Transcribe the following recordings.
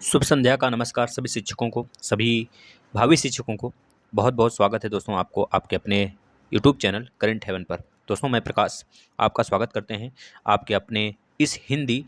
शुभ संध्या का नमस्कार सभी शिक्षकों को, सभी भावी शिक्षकों को बहुत बहुत स्वागत है दोस्तों आपको आपके अपने यूट्यूब चैनल करंट हेवन पर। दोस्तों मैं प्रकाश आपका स्वागत करते हैं आपके अपने इस हिंदी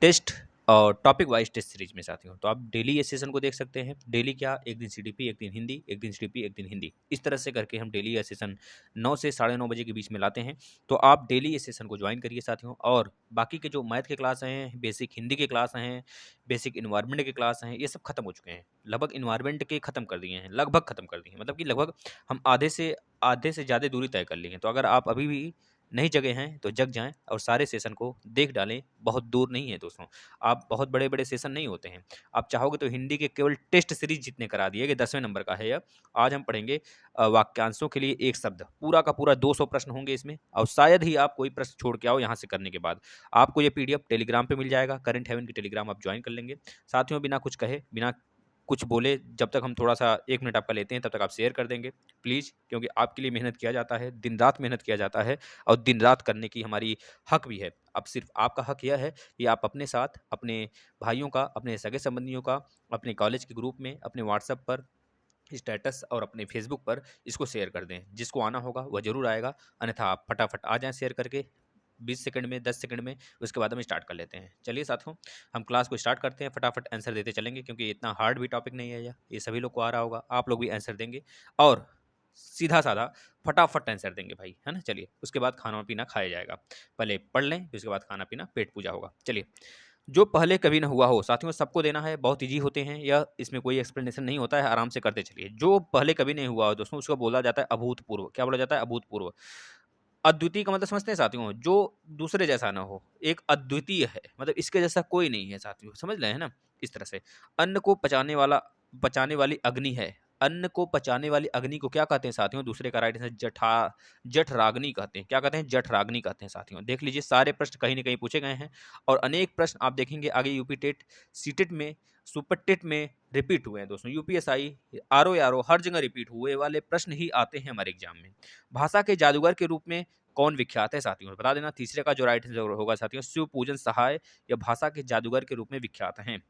टेस्ट और टॉपिक वाइज टेस्ट सीरीज में साथियों। तो आप डेली ये सेशन को देख सकते हैं। डेली क्या, एक दिन सीडीपी, एक दिन हिंदी, एक दिन सीडीपी, एक दिन हिंदी, इस तरह से करके हम डेली ये सेशन 9 से 9:30 बजे के बीच में लाते हैं। तो आप डेली ये सेशन को ज्वाइन करिए साथियों। और बाकी के जो मैथ के क्लास हैं, बेसिक हिंदी के क्लास हैं, बेसिक इन्वायरमेंट के क्लास हैं, ये सब खत्म हो चुके हैं। लगभग इन्वायरमेंट के खत्म कर दिए हैं, लगभग खत्म कर दिए हैं, मतलब कि लगभग हम आधे से ज़्यादा दूरी तय कर ली है। तो अगर आप अभी भी नहीं जगे हैं तो जग जाएं और सारे सेशन को देख डालें। बहुत दूर नहीं है दोस्तों, आप बहुत बड़े बड़े सेशन नहीं होते हैं। आप चाहोगे तो हिंदी के केवल टेस्ट सीरीज जितने करा दिए कि 10वें नंबर का है यह। आज हम पढ़ेंगे वाक्यांशों के लिए एक शब्द, पूरा का पूरा 200 प्रश्न होंगे इसमें। और शायद ही आप कोई प्रश्न छोड़ के आओ यहाँ से करने के बाद। आपको ये पीडीएफ टेलीग्राम पे मिल जाएगा, करंट हेवन की टेलीग्राम आप ज्वाइन कर लेंगे। साथियों बिना कुछ कहे, बिना कुछ बोले, जब तक हम थोड़ा सा 1 मिनट आपका लेते हैं तब तक आप शेयर कर देंगे प्लीज़, क्योंकि आपके लिए मेहनत किया जाता है, दिन रात मेहनत किया जाता है। और दिन रात करने की हमारी हक भी है। अब सिर्फ आपका हक यह है कि आप अपने साथ, अपने भाइयों का, अपने सगे संबंधियों का, अपने कॉलेज के ग्रुप में, अपने व्हाट्सएप पर स्टेटस और अपने फेसबुक पर इसको शेयर कर दें। जिसको आना होगा वह जरूर आएगा, अन्यथा आप फटाफट आ जाएं शेयर करके 20 सेकंड में, 10 सेकंड में। उसके बाद हम स्टार्ट कर लेते हैं। चलिए साथियों, हम क्लास को स्टार्ट करते हैं। फटाफट आंसर देते चलेंगे, क्योंकि इतना हार्ड भी टॉपिक नहीं है ये सभी लोग को आ रहा होगा। आप लोग भी आंसर देंगे और सीधा साधा फटाफट आंसर देंगे भाई, है ना। चलिए, उसके बाद खाना पीना खाया जाएगा। पहले पढ़ लें, फिर उसके बाद खाना पीना, पेट पूजा होगा। चलिए, जो पहले कभी ना हुआ हो साथियों, सबको देना है। बहुत ईजी होते हैं, या इसमें कोई एक्सप्लेनेशन नहीं होता है, आराम से करते चलिए। जो पहले कभी नहीं हुआ हो दोस्तों, उसको बोला जाता है अभूतपूर्व। क्या बोला जाता है? अभूतपूर्व। अद्वितीय का मतलब समझते हैं साथियों? जो दूसरे जैसा ना हो, एक अद्वितीय है, मतलब इसके जैसा कोई नहीं है साथियों, समझ रहे हैं ना। इस तरह से अन्न को पचाने वाली अग्नि है। अन्न को पचाने वाली अग्नि को क्या कहते हैं साथियों? दूसरे का राइट आंसर जठराग्नि कहते हैं। क्या कहते हैं? जठराग्नि कहते हैं साथियों। देख लीजिए, सारे प्रश्न कहीं ना कहीं पूछे गए हैं। और अनेक प्रश्न आप देखेंगे आगे यूपी टेट, सीटेट में, सुपर टेट में रिपीट हुए हैं दोस्तों। यूपीएसआई, आरओ हर जगह रिपीट हुए वाले प्रश्न ही आते हैं हमारे एग्जाम में। भाषा के जादूगर के रूप में कौन विख्यात है साथियों? बता देना। तीसरे का जो राइट आंसर होगा साथियों, शिव पूजन सहाय या भाषा के जादूगर के रूप में विख्यात हैं।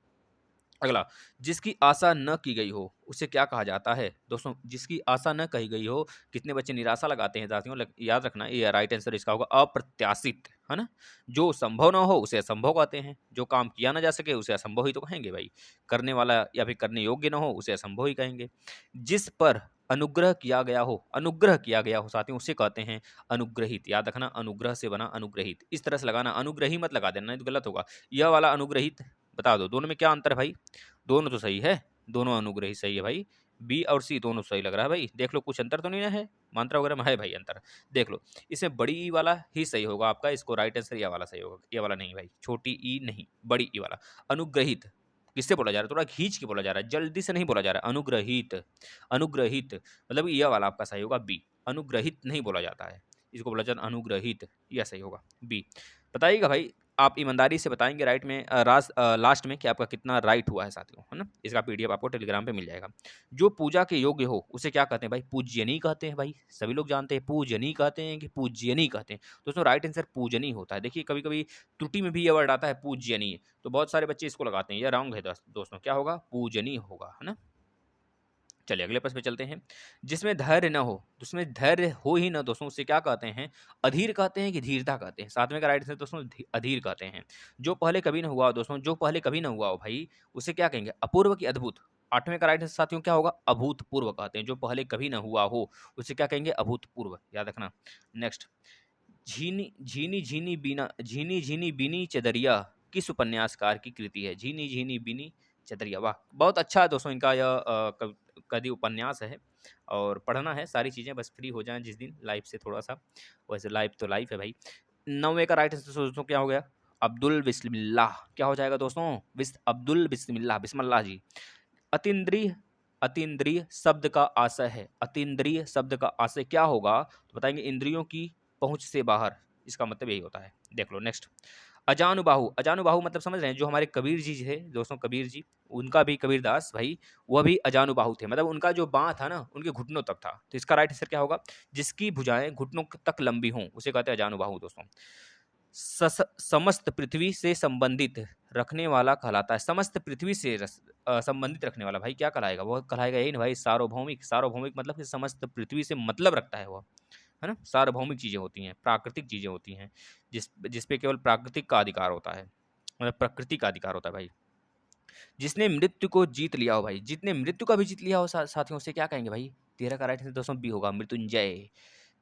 अगला, जिसकी आशा न की गई हो उसे क्या कहा जाता है दोस्तों? जिसकी आशा न कही गई हो। कितने बच्चे निराशा लगाते हैं साथियों, याद रखना ये राइट आंसर इसका होगा अप्रत्याशित, है ना। जो संभव ना हो उसे असंभव कहते हैं। जो काम किया ना जा सके उसे असंभव ही तो कहेंगे भाई। करने वाला या फिर करने योग्य ना हो उसे असंभव ही कहेंगे। जिस पर अनुग्रह किया गया हो साथियों, उसे कहते हैं अनुग्रहित। याद रखना, अनुग्रह से बना अनुग्रहित। इस तरह से लगाना, अनुग्रही मत लगा देना, नहीं तो गलत होगा। यह वाला अनुग्रहित, बता दो दोनों में क्या अंतर है भाई? दोनों तो सही है, दोनों अनुग्रही सही है भाई। बी और सी दोनों सही लग रहा है भाई। देख लो, कुछ अंतर तो नहीं ना है? मात्रा वगैरह में है भाई अंतर, देख लो। इसमें बड़ी ई वाला ही सही होगा आपका। इसको राइट आंसर या वाला सही होगा, ये वाला नहीं भाई, छोटी ई नहीं, बड़ी ई वाला। अनुग्रहित किससे बोला जा रहा है? थोड़ा खींच के बोला जा रहा है, जल्दी से नहीं बोला जा रहा है। अनुग्रहित, अनुग्रहित मतलब यह वाला आपका सही होगा बी। अनुग्रहित नहीं बोला जाता है, इसको बोला जाता है अनुग्रहित। यह सही होगा बी। बताइएगा भाई, आप ईमानदारी से बताएंगे राइट में, लास्ट में कि आपका कितना राइट हुआ है साथियों, है ना। इसका पीडीएफ आपको टेलीग्राम पे मिल जाएगा। जो पूजा के योग्य हो उसे क्या कहते हैं भाई? पूज्यनीय कहते हैं भाई। सभी लोग जानते हैं, पूजनीय कहते हैं कि पूज्यनीय कहते हैं। दोस्तों राइट आंसर पूजनीय होता है। देखिए, कभी कभी त्रुटि में भी यह वर्ड आता है पूज्यनीय, तो बहुत सारे बच्चे इसको लगाते हैं। यह रॉन्ग है दोस्तों। क्या होगा? पूजनीय होगा, है ना। चलिए अगले प्रश्न पे चलते हैं। जिसमें धैर्य न हो, जिसमें धैर्य हो ही ना दोस्तों, उसे क्या कहते हैं? अधीर कहते हैं कि धीरता कहते हैं? सातवें का राइट आंसर दोस्तों अधीर कहते हैं। जो पहले कभी ना हुआ हो दोस्तों, जो पहले कभी ना हुआ हो भाई, उसे क्या कहेंगे? अपूर्व की अद्भुत। आठवें का राइट आंसर साथियों क्या होगा? अभूतपूर्व कहते हैं। जो पहले कभी ना हुआ हो उसे क्या कहेंगे? अभूतपूर्व। याद रखना। नेक्स्ट, झीनी झीनी झीनी बीना, झीनी झीनी बीनी चदरिया किस उपन्यासकार की कृति है? झीनी झीनी बीनी चदरिया, वाह, बहुत अच्छा है दोस्तों। इनका यह कदी उपन्यास है और पढ़ना है सारी चीज़ें, बस फ्री हो जाएं जिस दिन लाइफ से थोड़ा सा। वैसे लाइफ तो लाइफ है भाई। नौवे का राइट आंसर दोस्तों क्या हो गया? अब्दुल बिस्मिल्लाह। क्या हो जाएगा दोस्तों? अब्दुल बिस्मिल्लाह, बिस्मिल्लाह जी। अतीन्द्रिय, अतीन्द्रिय शब्द का आशय है। अतीन्द्रिय शब्द का आशय क्या होगा? तो बताएंगे इंद्रियों की पहुंच से बाहर, इसका मतलब यही होता है। देख लो नेक्स्ट, अजानुबाहु। अजानुबाहु मतलब समझ रहे हैं? जो हमारे कबीर जी है दोस्तों, कबीर जी, उनका भी कबीरदास भाई, वह भी अजानुबाहु थे। मतलब उनका जो बाँ था ना, उनके घुटनों तक था। तो इसका राइट आंसर क्या होगा? जिसकी भुजाएं घुटनों तक लंबी हों उसे कहते हैं अजानुबाहु दोस्तों। समस्त पृथ्वी से संबंधित रखने वाला कहलाता है। समस्त पृथ्वी से संबंधित रखने वाला भाई क्या कहलाएगा? वो कहलाएगा यही ना भाई, सार्वभौमिक। सार्वभौमिक मतलब कि समस्त पृथ्वी से मतलब रखता है वो, है ना? सार्वभौमिक चीज़ें होती हैं, प्राकृतिक चीज़ें होती हैं, जिस पे केवल प्राकृतिक का अधिकार होता है, मतलब प्रकृति का अधिकार होता है भाई। जिसने मृत्यु को जीत लिया हो भाई, जितने मृत्यु का भी जीत लिया हो साथियों, से क्या कहेंगे भाई? 13 का राइट आंसर दोस्तों बी होगा, मृत्युंजय।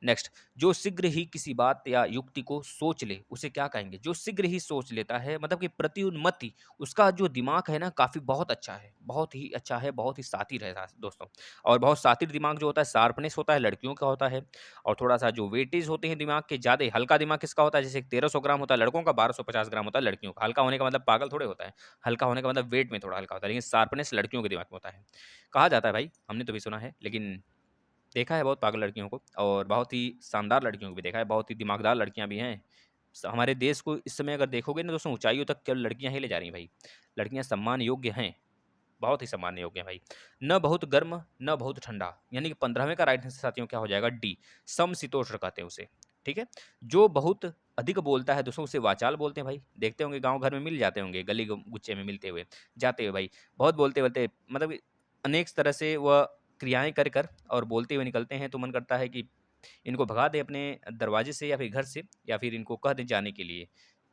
नेक्स्ट, जो शीघ्र ही किसी बात या युक्ति को सोच ले उसे क्या कहेंगे? जो शीघ्र ही सोच लेता है मतलब कि प्रत्युन्मति, उसका जो दिमाग है ना काफ़ी बहुत अच्छा है, बहुत ही अच्छा है, बहुत ही शातिर है दोस्तों। और बहुत शातिर दिमाग जो होता है, शार्पनेस होता है लड़कियों का होता है। और थोड़ा-सा जो वेटेज होते हैं दिमाग के ज़्यादा, हल्का दिमाग किसका होता है? जैसे 1300 ग्राम होता है लड़कों का, 1250 ग्राम होता है लड़कियों का। हल्का होने का मतलब पागल थोड़े होता है, हल्का होने का मतलब वेट में थोड़ा हल्का होता है, लेकिन शार्पनेस लड़कियों के दिमाग में होता है। कहा जाता है भाई, हमने तो भी सुना है, लेकिन देखा है बहुत पागल लड़कियों को, और बहुत ही शानदार लड़कियों को भी देखा है, बहुत ही दिमागदार लड़कियाँ भी हैं। हमारे देश को इस समय अगर देखोगे ना दोस्तों, ऊंचाइयों तक केवल लड़कियां ही ले जा रही हैं भाई। लड़कियां सम्मान योग्य हैं, बहुत ही सम्मान योग्य हैं भाई। न बहुत गर्म न बहुत ठंडा, यानी कि 15वें का राइट आंसर साथियों क्या हो जाएगा? डी, समशीतोष्ण कहते हैं उसे। ठीक है। जो बहुत अधिक बोलता है दोस्तों उसे वाचाल बोलते हैं भाई। देखते होंगे गांव घर में मिल जाते होंगे, गली गुच्चे में मिलते हुए जाते हुए भाई। बहुत बोलते बोलते मतलब अनेक तरह से वह क्रियाएं कर कर और बोलते हुए निकलते हैं, तो मन करता है कि इनको भगा दें अपने दरवाजे से या फिर घर से, या फिर इनको कह दें जाने के लिए,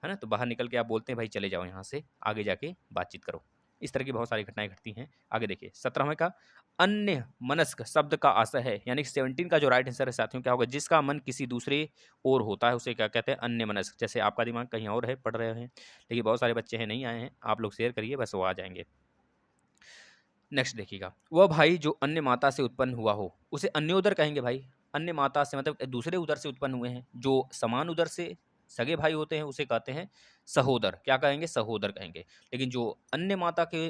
है ना? तो बाहर निकल के आप बोलते हैं भाई चले जाओ यहाँ से, आगे जाके बातचीत करो। इस तरह की बहुत सारी घटनाएं घटती हैं। आगे देखिए 17वें का, अन्य मनस्क शब्द का आशय है, यानी कि 17 का जो राइट आंसर है साथियों क्या होगा? जिसका मन किसी दूसरे ओर होता है उसे क्या कहते हैं? अन्य मनस्क। जैसे आपका दिमाग कहीं और है, पढ़ रहे हैं, लेकिन बहुत सारे बच्चे हैं नहीं आए हैं, आप लोग शेयर करिए, बस वो आ जाएंगे। नेक्स्ट देखिएगा, वह भाई जो अन्य माता से उत्पन्न हुआ हो उसे अन्योदर कहेंगे भाई। अन्य माता से मतलब दूसरे उदर से उत्पन्न हुए हैं। जो समान उदर से सगे भाई होते हैं उसे कहते हैं सहोदर। क्या कहेंगे? सहोदर कहेंगे। लेकिन जो अन्य माता के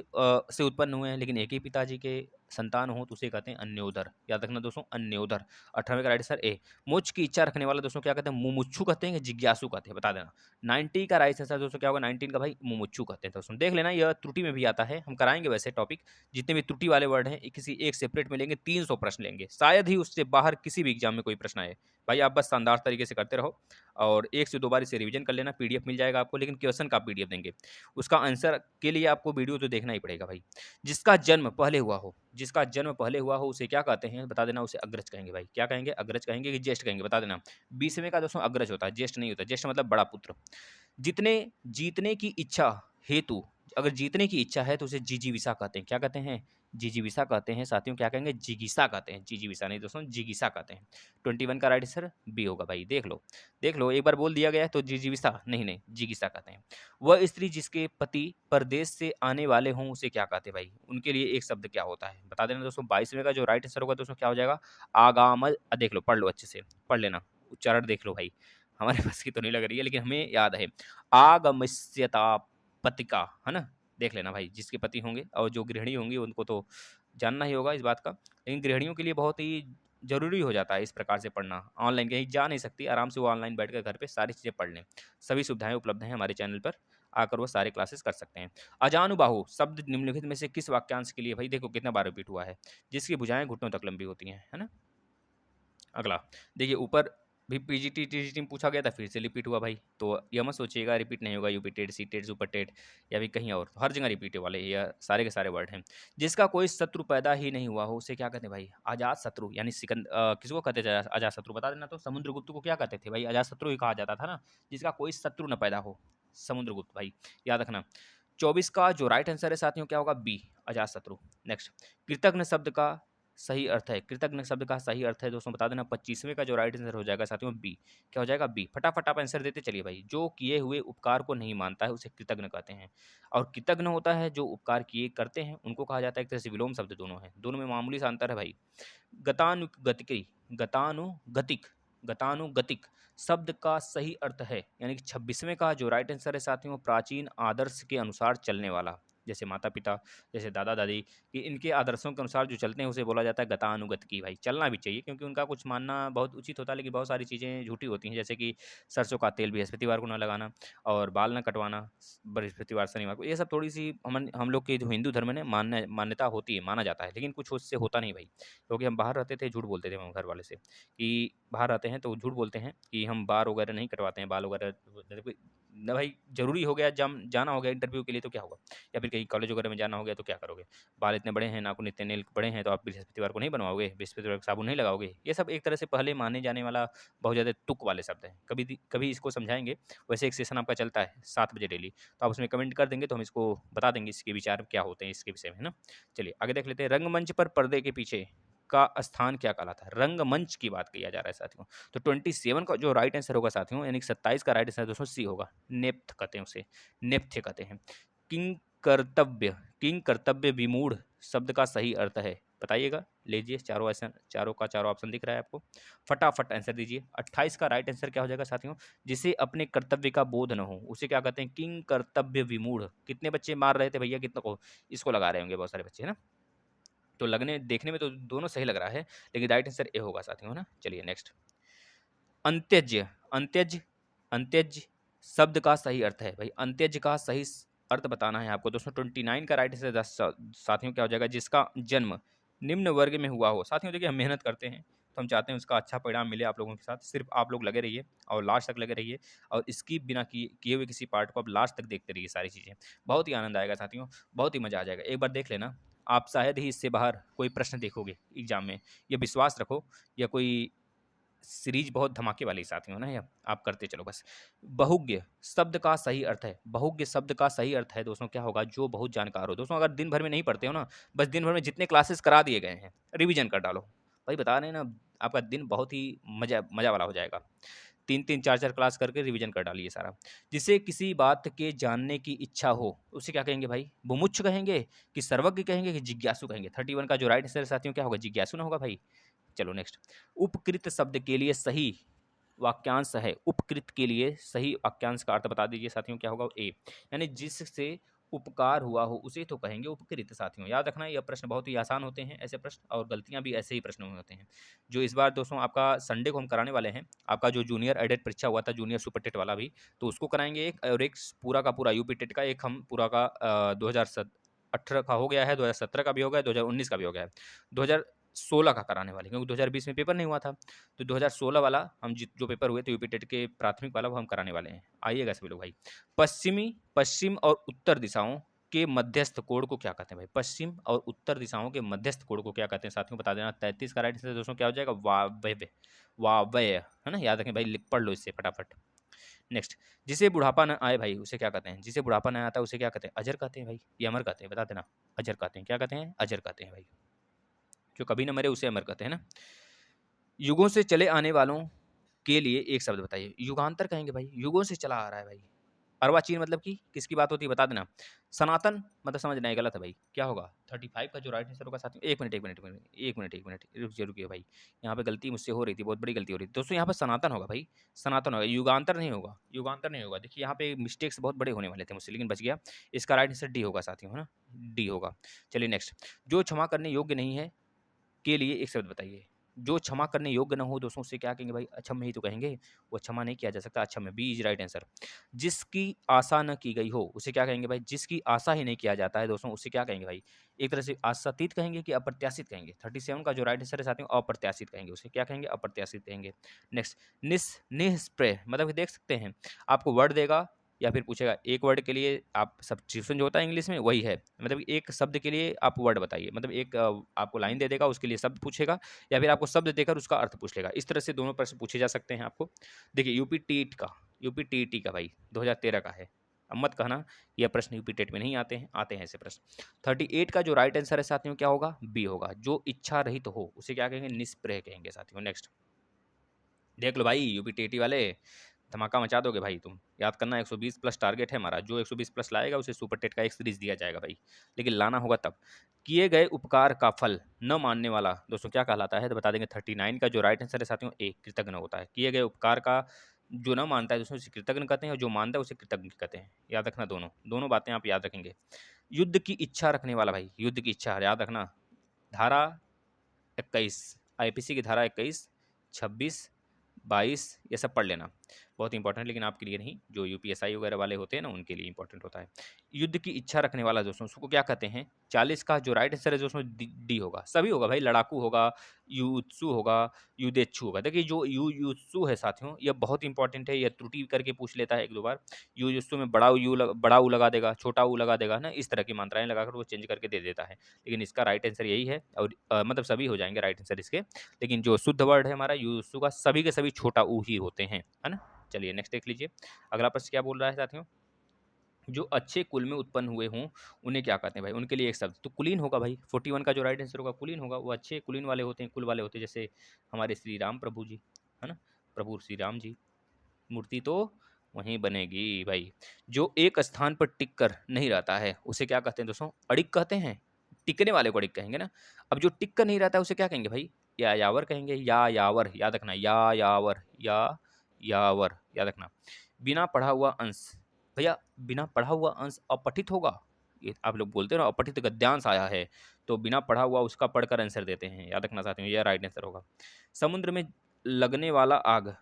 से उत्पन्न हुए हैं लेकिन एक ही पिताजी के संतान हो तो उसे कहते हैं अन्योदर। याद रखना दोस्तों, अन्योदर। 18वें का राइट आंसर ए। मोक्ष की इच्छा रखने वाला दोस्तों क्या कहते हैं? मुमुक्षु कहते हैं कि जिज्ञासु कहते हैं? बता देना। 90 का राइट आंसर दोस्तों क्या होगा? 19 का भाई मुमुक्षु कहते हैं दोस्तों। देख लेना, यह त्रुटि में भी आता है, हम कराएंगे वैसे टॉपिक। जितने भी त्रुटि वाले वर्ड हैं किसी एक सेपरेट में लेंगे, 300 प्रश्न लेंगे, शायद ही उससे बाहर किसी भी एग्जाम में कोई प्रश्न आए। भाई आप बस शानदार तरीके से करते रहो और एक से दो बार इसे रिवीजन कर लेना। पीडीएफ मिल जाएगा आपको, लेकिन क्वेश्चन का पीडीएफ देंगे, उसका आंसर के लिए आपको वीडियो तो देखना ही पड़ेगा भाई। जिसका जन्म पहले हुआ हो, जिसका जन्म पहले हुआ हो उसे क्या कहते हैं? बता देना। उसे अग्रज कहेंगे भाई। क्या कहेंगे? अग्रज कहेंगे कि ज्येष्ठ कहेंगे? बता देना। 20वें का दोस्तों अग्रज होता है, ज्येष्ठ नहीं होता। ज्येष्ठ मतलब बड़ा पुत्र। जितने जीतने की इच्छा हेतु, अगर जीतने की इच्छा है तो उसे जिजीविषा कहते हैं। क्या कहते हैं? जिजीविषा कहते हैं साथियों। क्या कहेंगे? जिगीसा कहते हैं, जिजीविषा नहीं दोस्तों, जिगीसा कहते हैं। 21 का राइट आंसर बी होगा भाई। देख लो, देख लो, एक बार बोल दिया गया है तो जिजीविषा नहीं, नहीं जिगीसा कहते हैं। वह स्त्री जिसके पति परदेश से आने वाले हों उसे क्या कहते हैं भाई? उनके लिए एक शब्द क्या होता है? बता देना दोस्तों। 22वें का जो राइट आंसर होगा दोस्तों क्या हो जाएगा? आगाम। देख लो, पढ़ लो अच्छे से, पढ़ लेना, उच्चारण देख लो भाई। हमारे पास की तो नहीं लग रही है, लेकिन हमें याद है। आगमस्यता पतिका, है ना? देख लेना भाई, जिसके पति होंगे, और जो गृहिणी होंगी उनको तो जानना ही होगा इस बात का, लेकिन गृहिणियों के लिए बहुत ही ज़रूरी हो जाता है इस प्रकार से पढ़ना। ऑनलाइन कहीं जा नहीं सकती, आराम से वो ऑनलाइन बैठकर घर पे सारी चीज़ें पढ़ लें। सभी सुविधाएँ उपलब्ध हैं हमारे चैनल पर, आकर वो सारे क्लासेस कर सकते हैं। अजानुबाहु शब्द निम्नलिखित में से किस वाक्यांश के लिए? भाई देखो कितना बार रिपीट हुआ है। जिसकी भुजाएँ घुटनों तक लंबी होती हैं, है ना? अगला देखिए, ऊपर भी पीजीटी टीजीटी में पूछा गया था, फिर से रिपीट हुआ भाई। तो यह मत सोचिएगा रिपीट नहीं होगा, UP TET, C TET, super TET या फिर कहीं और, तो हर जगह रिपीट वाले यह सारे के सारे वर्ड हैं। जिसका कोई शत्रु पैदा ही नहीं हुआ हो उसे क्या कहते हैं भाई? अजात शत्रु, यानी किसको कहते थे अजात शत्रु? बता देना। तो समुद्रगुप्त को क्या कहते थे भाई? अजात शत्रु ही कहा जाता था ना, जिसका कोई शत्रु न पैदा हो, समुद्रगुप्त भाई, याद रखना। 24 का जो राइट आंसर है साथियों क्या होगा? बी, अजात शत्रु। नेक्स्ट, कृतज्ञ शब्द का सही अर्थ है, कृतज्ञ शब्द का सही अर्थ है दोस्तों बता देना। 25वें का जो राइट आंसर हो जाएगा साथियों बी। क्या हो जाएगा? बी। फटाफट आप आंसर देते चलिए भाई। जो किए हुए उपकार को नहीं मानता है उसे कृतज्ञ कहते हैं, और कृतज्ञ होता है जो उपकार किए करते हैं, उनको कहा जाता है। एक तरह से विलोम शब्द दोनों है, दोनों में मामूली सा अंतर है भाई। गतानुगतिकी, गतानुगतिक, गतानुगतिक शब्द का सही अर्थ है, यानी कि 26वें का जो राइट आंसर है साथियों, प्राचीन आदर्श के अनुसार चलने वाला। जैसे माता पिता, जैसे दादा दादी, कि इनके आदर्शों के अनुसार जो चलते हैं उसे बोला जाता है गतानुगत की। भाई चलना भी चाहिए, क्योंकि उनका कुछ मानना बहुत उचित होता है, लेकिन बहुत सारी चीज़ें झूठी होती हैं, जैसे कि सरसों का तेल बृहस्पतिवार को ना लगाना, और बाल न कटवाना बृहस्पतिवार शनिवार को। ये सब थोड़ी सी हम लोग के जो हिंदू धर्म में मान्यता होती है, माना जाता है, लेकिन कुछ उससे होता नहीं भाई। क्योंकि हम बाहर रहते थे, झूठ बोलते थे हम घर वाले से कि बाहर रहते हैं तो झूठ बोलते हैं कि हम बाल वगैरह नहीं कटवाते हैं, बाल वगैरह जैसे कोई ना भाई ज़रूरी हो गया, जाना हो गया इंटरव्यू के लिए तो क्या होगा, या फिर कहीं कॉलेज वगैरह में जाना हो गया तो क्या करोगे, बाल इतने बड़े हैं, नाखून इतने नेल बड़े हैं, तो आप बृहस्पतिवार को नहीं बनवाओगे, बृहस्पतिवार को साबुन नहीं लगाओगे। ये सब एक तरह से पहले माने जाने वाला बहुत ज़्यादा तुक वाले शब्द हैं। कभी कभी इसको समझाएंगे। वैसे एक सेशन आपका चलता है 7 बजे डेली, तो आप उसमें कमेंट कर देंगे तो हम इसको बता देंगे, इसके विचार क्या होते हैं इसके विषय में, है ना। चलिए आगे देख लेते हैं। रंगमंच पर पर्दे के पीछे का स्थान क्या कहलाता है। रंगमंच की बात किया जा रहा है साथियों। तो 27 का जो राइट आंसर होगा साथियों, यानी कि 27 का राइट आंसर दोस्तों सी होगा। नेप्थ कहते हैं उसे, नेप्थ्य कहते हैं। किंग कर्तव्य, किंग कर्तव्य विमूढ़ शब्द का सही अर्थ है, बताइएगा। लीजिए चारों आंसर, चारों का चारों ऑप्शन दिख रहा है आपको, फटाफट आंसर दीजिए। 28 का राइट आंसर क्या हो जाएगा साथियों, जिसे अपने कर्तव्य का बोध न हो उसे क्या कहते हैं, किंग कर्तव्य विमूढ़। कितने बच्चे मार रहे थे भैया, कितनों को इसको लगा रहे होंगे, बहुत सारे बच्चे, है ना। तो लगने देखने में तो दोनों सही लग रहा है, लेकिन राइट आंसर ए होगा साथियों, है ना। चलिए नेक्स्ट। अंत्यज्य, अंत्यज, अंत्यज शब्द का सही अर्थ है भाई। अंत्यज का सही अर्थ बताना है आपको दोस्तों। 29 का राइट आंसर साथियों क्या हो जाएगा, जिसका जन्म निम्न वर्ग में हुआ हो। साथियों देखिए हम मेहनत करते हैं, तो हम चाहते हैं उसका अच्छा परिणाम मिले आप लोगों के साथ। सिर्फ आप लोग लगे रहिए और लास्ट तक लगे रहिए, और इसकी बिना किए हुए किसी पार्ट को आप लास्ट तक देखते रहिए। सारी चीज़ें बहुत ही आनंद आएगा साथियों, बहुत ही मज़ा आ जाएगा। एक बार देख लेना, आप शायद ही इससे बाहर कोई प्रश्न देखोगे एग्जाम में, ये विश्वास रखो। या कोई सीरीज बहुत धमाके वाली साथियों ना, या आप करते चलो बस। बहुज्ञ शब्द का सही अर्थ है, बहुज्ञ शब्द का सही अर्थ है दोस्तों क्या होगा, जो बहुत जानकार हो। दोस्तों अगर दिन भर में नहीं पढ़ते हो ना, बस दिन भर में जितने क्लासेस करा दिए गए हैं रिवीजन कर डालो। भाई बता रहे हैं ना, आपका दिन बहुत ही मजा मजा वाला हो जाएगा। 3-3 4-4 क्लास करके रिवीजन कर डालिए सारा। जिसे किसी बात के जानने की इच्छा हो उसे क्या कहेंगे भाई, बुमुच्छ कहेंगे कि सर्वज्ञ कहेंगे कि जिज्ञासु कहेंगे। 31 का जो राइट आंसर साथियों क्या होगा, जिज्ञासु ना होगा भाई। चलो नेक्स्ट। उपकृत शब्द के लिए सही वाक्यांश है, उपकृत के लिए सही वाक्यांश का अर्थ बता दीजिए साथियों क्या होगा, ए। यानी जिससे उपकार हुआ हो उसे तो कहेंगे उपकृत। साथियों याद रखना, यह प्रश्न बहुत ही आसान होते हैं ऐसे प्रश्न, और गलतियां भी ऐसे ही प्रश्नों में होते हैं। जो इस बार दोस्तों आपका संडे को हम कराने वाले हैं, आपका जो जूनियर एडेड परीक्षा हुआ था, जूनियर सुपर टेट वाला भी, तो उसको कराएंगे एक, और एक पूरा का पूरा यूपी टेट का एक हम पूरा का 2018 का हो गया है, 2017 का भी हो गया, 2019 का भी हो गया है, 2016 का कराने वाले, क्योंकि 2020 में पेपर नहीं हुआ था। तो 2016 वाला हम जो पेपर हुए थे यूपी टेट के प्राथमिक वाला, वो हम कराने वाले हैं। आइएगा सभी लोग भाई। पश्चिम और उत्तर दिशाओं के मध्यस्थ कोण को क्या कहते हैं भाई, पश्चिम और उत्तर दिशाओं के मध्यस्थ कोण को क्या कहते हैं साथियों, बता देना। 33 का राइट आंसर दोस्तों क्या हो जाएगा, वायव्य, वायव्य, है ना। याद रखें भाई, पढ़ लो इससे फटाफट। नेक्स्ट। जिसे बुढ़ापा न आए भाई उसे क्या कहते हैं, जिसे बुढ़ापा न आता उसे क्या कहते हैं, अजर कहते हैं भाई, ये अमर कहते हैं, बता देना। अजर कहते हैं, क्या कहते हैं, अजर कहते हैं भाई। जो कभी न मरे उसे अमर कहते हैं ना। युगों से चले आने वालों के लिए एक शब्द बताइए, युगांतर कहेंगे भाई, युगों से चला आ रहा है भाई। अर्वाचीन मतलब कि किसकी बात होती है, बता देना। सनातन मतलब समझना है, गलत है भाई। क्या होगा 35 का जो राइट आंसर होगा साथियों, एक मिनट एक मिनट एक मिनट एक मिनट एक मिनट, रुकिए भाई। यहाँ पे गलती मुझसे हो रही थी, बहुत बड़ी गलती हो रही थी दोस्तों। यहाँ पे सनातन होगा भाई, सनातन होगा, युगांतर नहीं होगा, युगांतर नहीं होगा। देखिए यहाँ पे मिस्टेक्स बहुत बड़े होने वाले थे मुझसे, लेकिन बच गया। इसका राइट आंसर डी होगा साथियों, है ना, डी होगा। चलिए नेक्स्ट। जो क्षमा करने योग्य नहीं है के लिए एक शब्द बताइए। जो क्षमा करने योग्य ना हो दोस्तों उससे क्या कहेंगे भाई, अक्षम ही तो कहेंगे। वो क्षमा नहीं किया जा सकता, अक्षम है, बी इज राइट आंसर। जिसकी आशा न की गई हो उसे क्या कहेंगे भाई, जिसकी आशा ही नहीं किया जाता है दोस्तों उसे क्या कहेंगे भाई। एक तरह से आशातीत कहेंगे कि अप्रत्याशित कहेंगे। 37 का जो राइट आंसर है साथियों, अप्रत्याशित कहेंगे उसे, क्या कहेंगे, अप्रत्याशित कहेंगे। नेक्स्ट। निस्प्रेह मतलब कि देख सकते हैं, आपको वर्ड देगा या फिर पूछेगा एक वर्ड के लिए आप सब्स्टिट्यूशन जो होता है इंग्लिश में वही है, मतलब एक शब्द के लिए आप वर्ड बताइए। मतलब एक आपको लाइन दे देगा, उसके लिए शब्द पूछेगा, या फिर आपको शब्द देकर उसका अर्थ पूछ लेगा। इस तरह से दोनों प्रश्न पूछे जा सकते हैं आपको। देखिए यूपी टीईटी का भाई 2013 का है। अब मत कहना यह प्रश्न यूपी टेट में नहीं आते हैं, आते हैं ऐसे प्रश्न। 38 का जो राइट आंसर है साथियों क्या होगा, बी होगा। जो इच्छा रहित तो हो उसे क्या कहेंगे, निष्प्रह कहेंगे साथियों। नेक्स्ट। देख लो भाई यूपी टीईटी वाले, धमाका मचा दोगे भाई तुम। याद करना 120 प्लस टारगेट है हमारा, जो 120 प्लस लाएगा उसे सुपर टेट का एक सीरीज दिया जाएगा भाई, लेकिन लाना होगा तब। किए गए उपकार का फल न मानने वाला दोस्तों क्या कहलाता है, तो बता देंगे। 39 का जो राइट आंसर है साथियों, ए, कृतज्ञ होता है। किए गए उपकार का जो ना मानता है दोस्तों उसे कृतज्ञ कहते हैं, और जो मानता है उसे कृतज्ञ कहते हैं। याद रखना, दोनों दोनों बातें आप याद रखेंगे। युद्ध की इच्छा रखने वाला भाई, युद्ध की इच्छा याद रखना, धारा 21, आईपीसी की धारा 21, 26, 22 ये सब पढ़ लेना, बहुत इंपॉर्टेंट, लेकिन आपके लिए नहीं, जो यूपीएसआई वगैरह वाले होते हैं ना उनके लिए इंपॉर्टेंट होता है। युद्ध की इच्छा रखने वाला दोस्तों उसको क्या कहते हैं? 40 का जो राइट आंसर है दोस्तों डी होगा, सभी होगा भाई, लड़ाकू होगा, युत्सु होगा, युद्धेच्छु होगा। देखिए जो युत्सु है साथियों, यह बहुत इंपॉर्टेंट है, यह त्रुटि करके पूछ लेता है एक दो बार। युत्सु में बड़ा ऊ लगा देगा, छोटा ऊ लगा देगा ना, इस तरह की मात्राएं लगाकर वो चेंज करके दे देता है, लेकिन इसका राइट आंसर यही है। और मतलब सभी हो जाएंगे राइट आंसर इसके, लेकिन जो शुद्ध वर्ड है हमारा युत्सु का, सभी के सभी छोटा ऊ ही होते हैं, है ना। चलिए नेक्स्ट देख लीजिए, अगला प्रश्न क्या बोल रहा है साथियों? जो अच्छे कुल में उत्पन्न हुए हों उन्हें क्या कहते हैं भाई? उनके लिए एक शब्द तो कुलीन होगा भाई, 41 का जो राइट आंसर होगा कुलीन होगा। वो अच्छे कुलीन वाले होते हैं, कुल वाले होते हैं, जैसे हमारे श्री राम प्रभु जी, है ना, प्रभु श्री राम जी, मूर्ति तो वहीं बनेगी भाई। जो एक स्थान पर टिक कर नहीं रहता है उसे क्या कहते हैं दोस्तों? अड़िग कहते हैं, टिकने वाले को अड़िग कहेंगे ना। अब जो टिक कर नहीं रहता है उसे क्या कहेंगे भाई? या यावर कहेंगे, या यावर, याद रखना, या यावर, या यावर, याद रखना। बिना पढ़ा हुआ अंश, भैया बिना पढ़ा हुआ अंश अपठित होगा, ये आप लोग बोलते हो ना, अपठित गद्यांश आया है, तो बिना पढ़ा हुआ उसका पढ़कर आंसर देते हैं, याद रखना साथियों, यह राइट आंसर होगा। समुद्र में लगने वाला आग,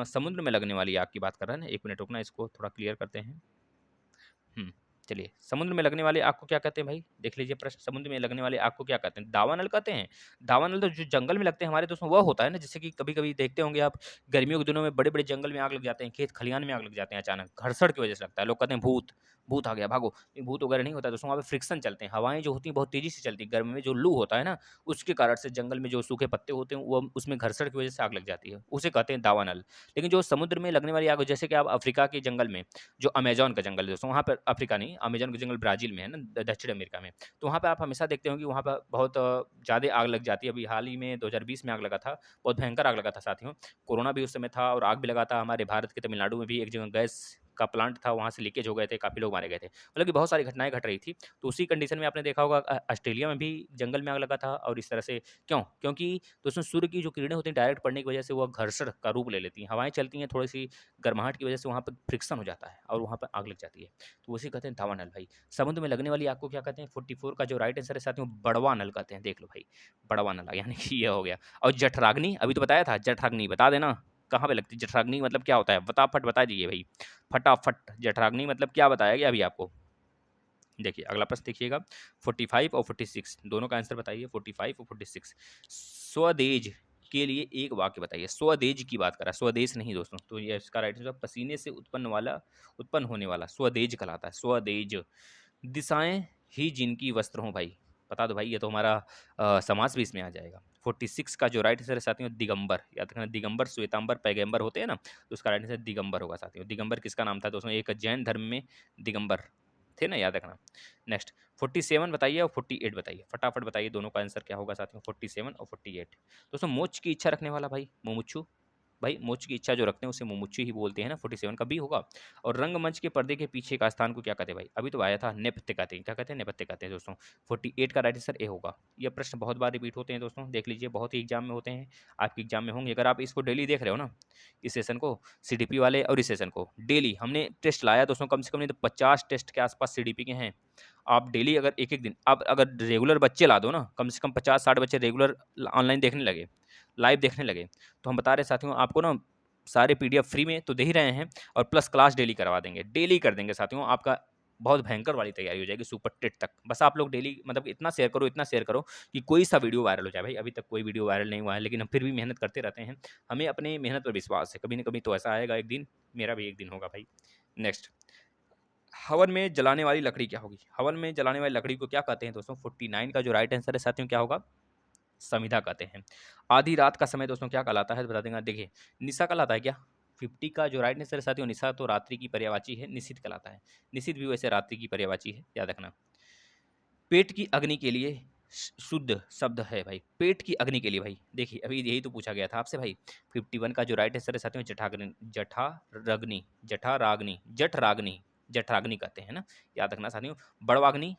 समुद्र में लगने वाली आग की बात कर रहा है ना, एक मिनट रुकना, इसको थोड़ा क्लियर करते हैं। चलिए, समुद्र में लगने वाली आग को क्या कहते हैं भाई? देख लीजिए प्रश्न, समुद्र में लगने वाली आग को क्या कहते हैं? दावानल कहते हैं। दावानल तो जो जंगल में लगते हैं हमारे दोस्तों वह होता है ना, जैसे कि कभी कभी देखते होंगे आप, गर्मियों के दिनों में बड़े बड़े जंगल में आग लग जाते हैं, खेत खलिहान में आग लग जाते हैं, अचानक घर्षण की वजह से लगता है, लोग कहते हैं भूत, भूत आ गया भागो। लेकिन भूत वगैरह नहीं होता दोस्तों, वहाँ पे फ्रिक्शन चलते हैं, हवाएं जो होती हैं बहुत तेजी से चलती हैं, गर्मी में जो लू होता है ना, उसके कारण से जंगल में जो सूखे पत्ते होते हैं वो उसमें घर्षण की वजह से आग लग जाती है, उसे कहते हैं दावानल। लेकिन जो समुद्र में लगने वाली आग, जैसे कि आप अफ्रीका के जंगल में, जो अमेजॉन का जंगल है दोस्तों, वहाँ पर, अफ्रीका नहीं, अमेजॉन का जंगल ब्राजील में है ना, दक्षिण अमेरिका में, तो वहाँ पे आप हमेशा देखते होंगे वहाँ पर बहुत ज़्यादा आग लग जाती है। अभी हाल ही में 2020 में आग लगा था, बहुत भयंकर आग लगा था साथियों, कोरोना भी उस समय था और आग भी लगा था। हमारे भारत के तमिलनाडु में भी एक जगह गैस का प्लांट था, वहाँ से लीकेज हो गए थे, काफ़ी लोग मारे गए थे, मतलब कि बहुत सारी घटनाएं घट रही थी। तो उसी कंडीशन में आपने देखा होगा ऑस्ट्रेलिया में भी जंगल में आग लगा था, और इस तरह से क्यों? क्योंकि दोस्तों सूर्य की जो किरणें होती हैं डायरेक्ट पड़ने की वजह से वो घर्षण का रूप ले लेती हैं, हवाएं चलती हैं, थोड़ी सी गर्माहट की वजह से वहाँ पर फ्रिक्शन हो जाता है और वहाँ पर आग लग जाती है, तो उसे कहते हैं दावानल भाई। समुद्र में लगने वाली आग को क्या कहते हैं? 44 का जो राइट आंसर है साथियों बड़वा नल कहते हैं, देख लो भाई, बड़वा नल, यानी कि ये हो गया। और जठराग्नि अभी तो बताया था, जठराग्नि बता देना कहाँ पे लगती है जठराग्नि, मतलब क्या होता है? फटाफट बता दीजिए भाई, फटाफट, जठराग्नि मतलब क्या बताया गया अभी आपको? देखिए अगला प्रश्न देखिएगा, 45 और 46 दोनों का आंसर बताइए, 45 और 46। स्वदेज के लिए एक वाक्य बताइए, स्वदेज की बात करा, स्वदेश नहीं दोस्तों, तो ये इसका राइट आंसर पसीने से उत्पन्न होने वाला स्वदेज कहलाता है, स्वदेज। दिशाएं ही जिनकी वस्त्र हों भाई, बता दो भाई, ये तो हमारा समास भी इसमें आ जाएगा। 46 का जो राइट आंसर है साथियों दिगंबर, याद रखना, दिगंबर, श्वेतांबर, पैगंबर होते हैं ना, तो उसका राइट आंसर दिगंबर होगा साथियों। दिगंबर किसका नाम था दोस्तों? एक जैन धर्म में दिगंबर थे ना, याद रखना। नेक्स्ट 47 बताइए और 48 बताइए, फटाफट बताइए दोनों का आंसर क्या होगा साथियों, 47 और 48। दोस्तों मोक्ष की इच्छा रखने वाला भाई, मुमुक्षु भाई, मोक्ष की इच्छा जो रखते हैं उसे मुमुक्षु ही बोलते हैं ना, 47 का बी होगा। और रंगमंच के पर्दे के पीछे का स्थान को क्या कहते हैं भाई? अभी तो आया था, नेपथ्य कहते हैं, क्या कहते हैं? नेपथ्य कहते हैं दोस्तों। 48 का राइट आंसर ए होगा। ये प्रश्न बहुत बार रिपीट होते हैं दोस्तों, देख लीजिए, बहुत ही एग्जाम में होते हैं, आपके एग्जाम में होंगे, अगर आप इसको डेली देख रहे हो ना, इस सेशन को, सीडीपी वाले और इस सेशन को डेली हमने टेस्ट लाया दोस्तों, कम से कम नहीं तो 50 टेस्ट के आसपास सीडीपी के हैं। आप डेली अगर एक एक दिन, आप अगर रेगुलर बच्चे ला दो ना, कम से कम 50-60 बच्चे रेगुलर ऑनलाइन देखने लगे, लाइव देखने लगे, तो हम बता रहे साथियों आपको ना, सारे पीडीएफ फ्री में तो दे ही रहे हैं, और प्लस क्लास डेली करवा देंगे, डेली कर देंगे साथियों, आपका बहुत भयंकर वाली तैयारी हो जाएगी सुपर टेट तक। बस आप लोग डेली मतलब इतना शेयर करो, इतना शेयर करो कि कोई सा वीडियो वायरल हो जाए भाई। अभी तक कोई वीडियो वायरल नहीं हुआ है, लेकिन हम फिर भी मेहनत करते रहते हैं, हमें अपने मेहनत पर विश्वास है, कभी ना कभी तो ऐसा आएगा एक दिन, मेरा भी एक दिन होगा भाई। नेक्स्ट, हवन में जलाने वाली लकड़ी क्या होगी? हवन में जलाने वाली लकड़ी को क्या कहते हैं दोस्तों? 49 का जो राइट आंसर है साथियों क्या होगा? समिधा कहते हैं। आधी रात का समय दोस्तों क्या कहलाता है? तो बता देंगे, देखिए निशा कहलाता है क्या? 50 का जो राइट आंसर है साथियों, निशा तो रात्रि की पर्यायवाची है, निशित कहलाता है, निशित भी वैसे रात्रि की पर्यायवाची है, याद रखना। पेट की अग्नि के लिए शुद्ध शब्द है भाई, पेट की अग्नि के लिए भाई, देखिए अभी यही तो पूछा गया था आपसे भाई। 51 का जो राइट आंसर है साथियों जठाग्नि, जठारग्नि, जठाराग्नि, जठराग्नि, जठराग्नि कहते हैं ना, याद रखना साथियों। बड़वाग्नि,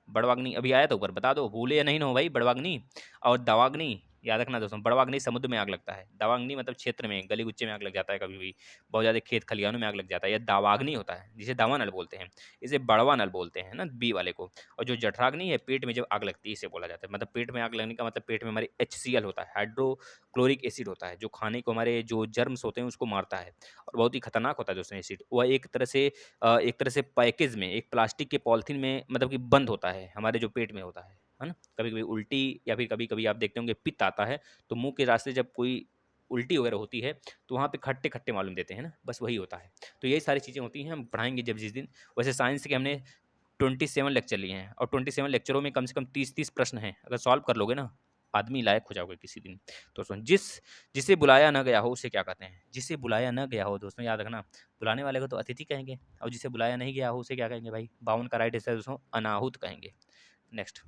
बड़वाग्नि अभी आया था ऊपर, बता दो, भूले या नहीं हो भाई, बड़वाग्नि और दवाग्नि, याद रखना दोस्तों, बड़वाग्नि समुद्र में आग लगता है, दावाग्नि मतलब क्षेत्र में, गली गुच्चे में आग लग जाता है कभी भी, बहुत ज़्यादा खेत खलिहानों में आग लग जाता है, या दावाग्नि होता है जिसे दावा नल बोलते हैं, इसे बड़वा नल बोलते हैं ना बी वाले को। और जो जठराग्नि है पेट में जब आग लगती है इसे बोला जाता है, मतलब पेट में आग लगने का मतलब पेट में हमारे HCl होता है, हाइड्रोक्लोरिक एसिड होता है, जो खाने को हमारे जो जर्म्स होते हैं उसको मारता है, और बहुत ही खतरनाक होता है दोस्तों एसिड। वह एक तरह से पैकेज में, एक प्लास्टिक के पॉलिथीन में मतलब कि बंद होता है हमारे जो पेट में होता है ना। कभी कभी उल्टी या फिर कभी कभी आप देखते होंगे पित्त आता है, तो मुंह के रास्ते जब कोई उल्टी वगैरह होती है तो वहाँ पे खट्टे खट्टे मालूम देते हैं ना, बस वही होता है। तो यही सारी चीज़ें होती हैं, हम पढ़ाएंगे जब जिस दिन। वैसे साइंस के हमने 27 लेक्चर लिए हैं, और 27 लेक्चरों में कम से कम 30 प्रश्न हैं, अगर सॉल्व कर लोगे ना आदमी लायक हो जाओगे किसी दिन। तो सुन, जिसे बुलाया ना गया हो उसे क्या कहते हैं? जिसे बुलाया ना गया हो दोस्तों याद रखना, बुलाने वाले को तो अतिथि कहेंगे, और जिसे बुलाया नहीं गया हो उसे क्या कहेंगे भाई? 52 का राइट आंसर दोस्तों अनाहुत कहेंगे। नेक्स्ट,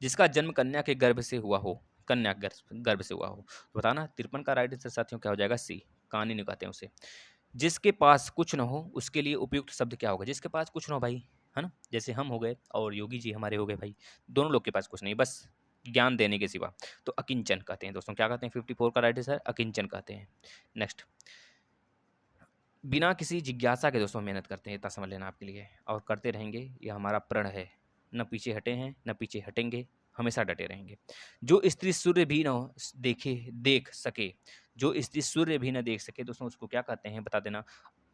जिसका जन्म कन्या के गर्भ से हुआ हो, कन्या गर्भ से हुआ हो, तो बताना 53 का राइट आंसर साथियों क्या हो जाएगा? सी, कानूनी कहते हैं उसे। जिसके पास कुछ न हो उसके लिए उपयुक्त शब्द क्या होगा? जिसके पास कुछ न हो भाई, है ना, जैसे हम हो गए और योगी जी हमारे हो गए भाई, दोनों लोग के पास कुछ नहीं, बस ज्ञान देने के सिवा, तो अकिंचन कहते हैं दोस्तों। क्या कहते हैं? 54 का राइट आंसर अकिंचन कहते हैं। नेक्स्ट, बिना किसी जिज्ञासा के दोस्तों मेहनत करते हैं, इतना समझ लेना आपके लिए, और करते रहेंगे, यह हमारा प्रण है। न पीछे हटे हैं न पीछे हटेंगे, हमेशा डटे रहेंगे। जो स्त्री सूर्य भी न देख सके, जो स्त्री सूर्य भी न देख सके दोस्तों उसको क्या कहते हैं? बता देना।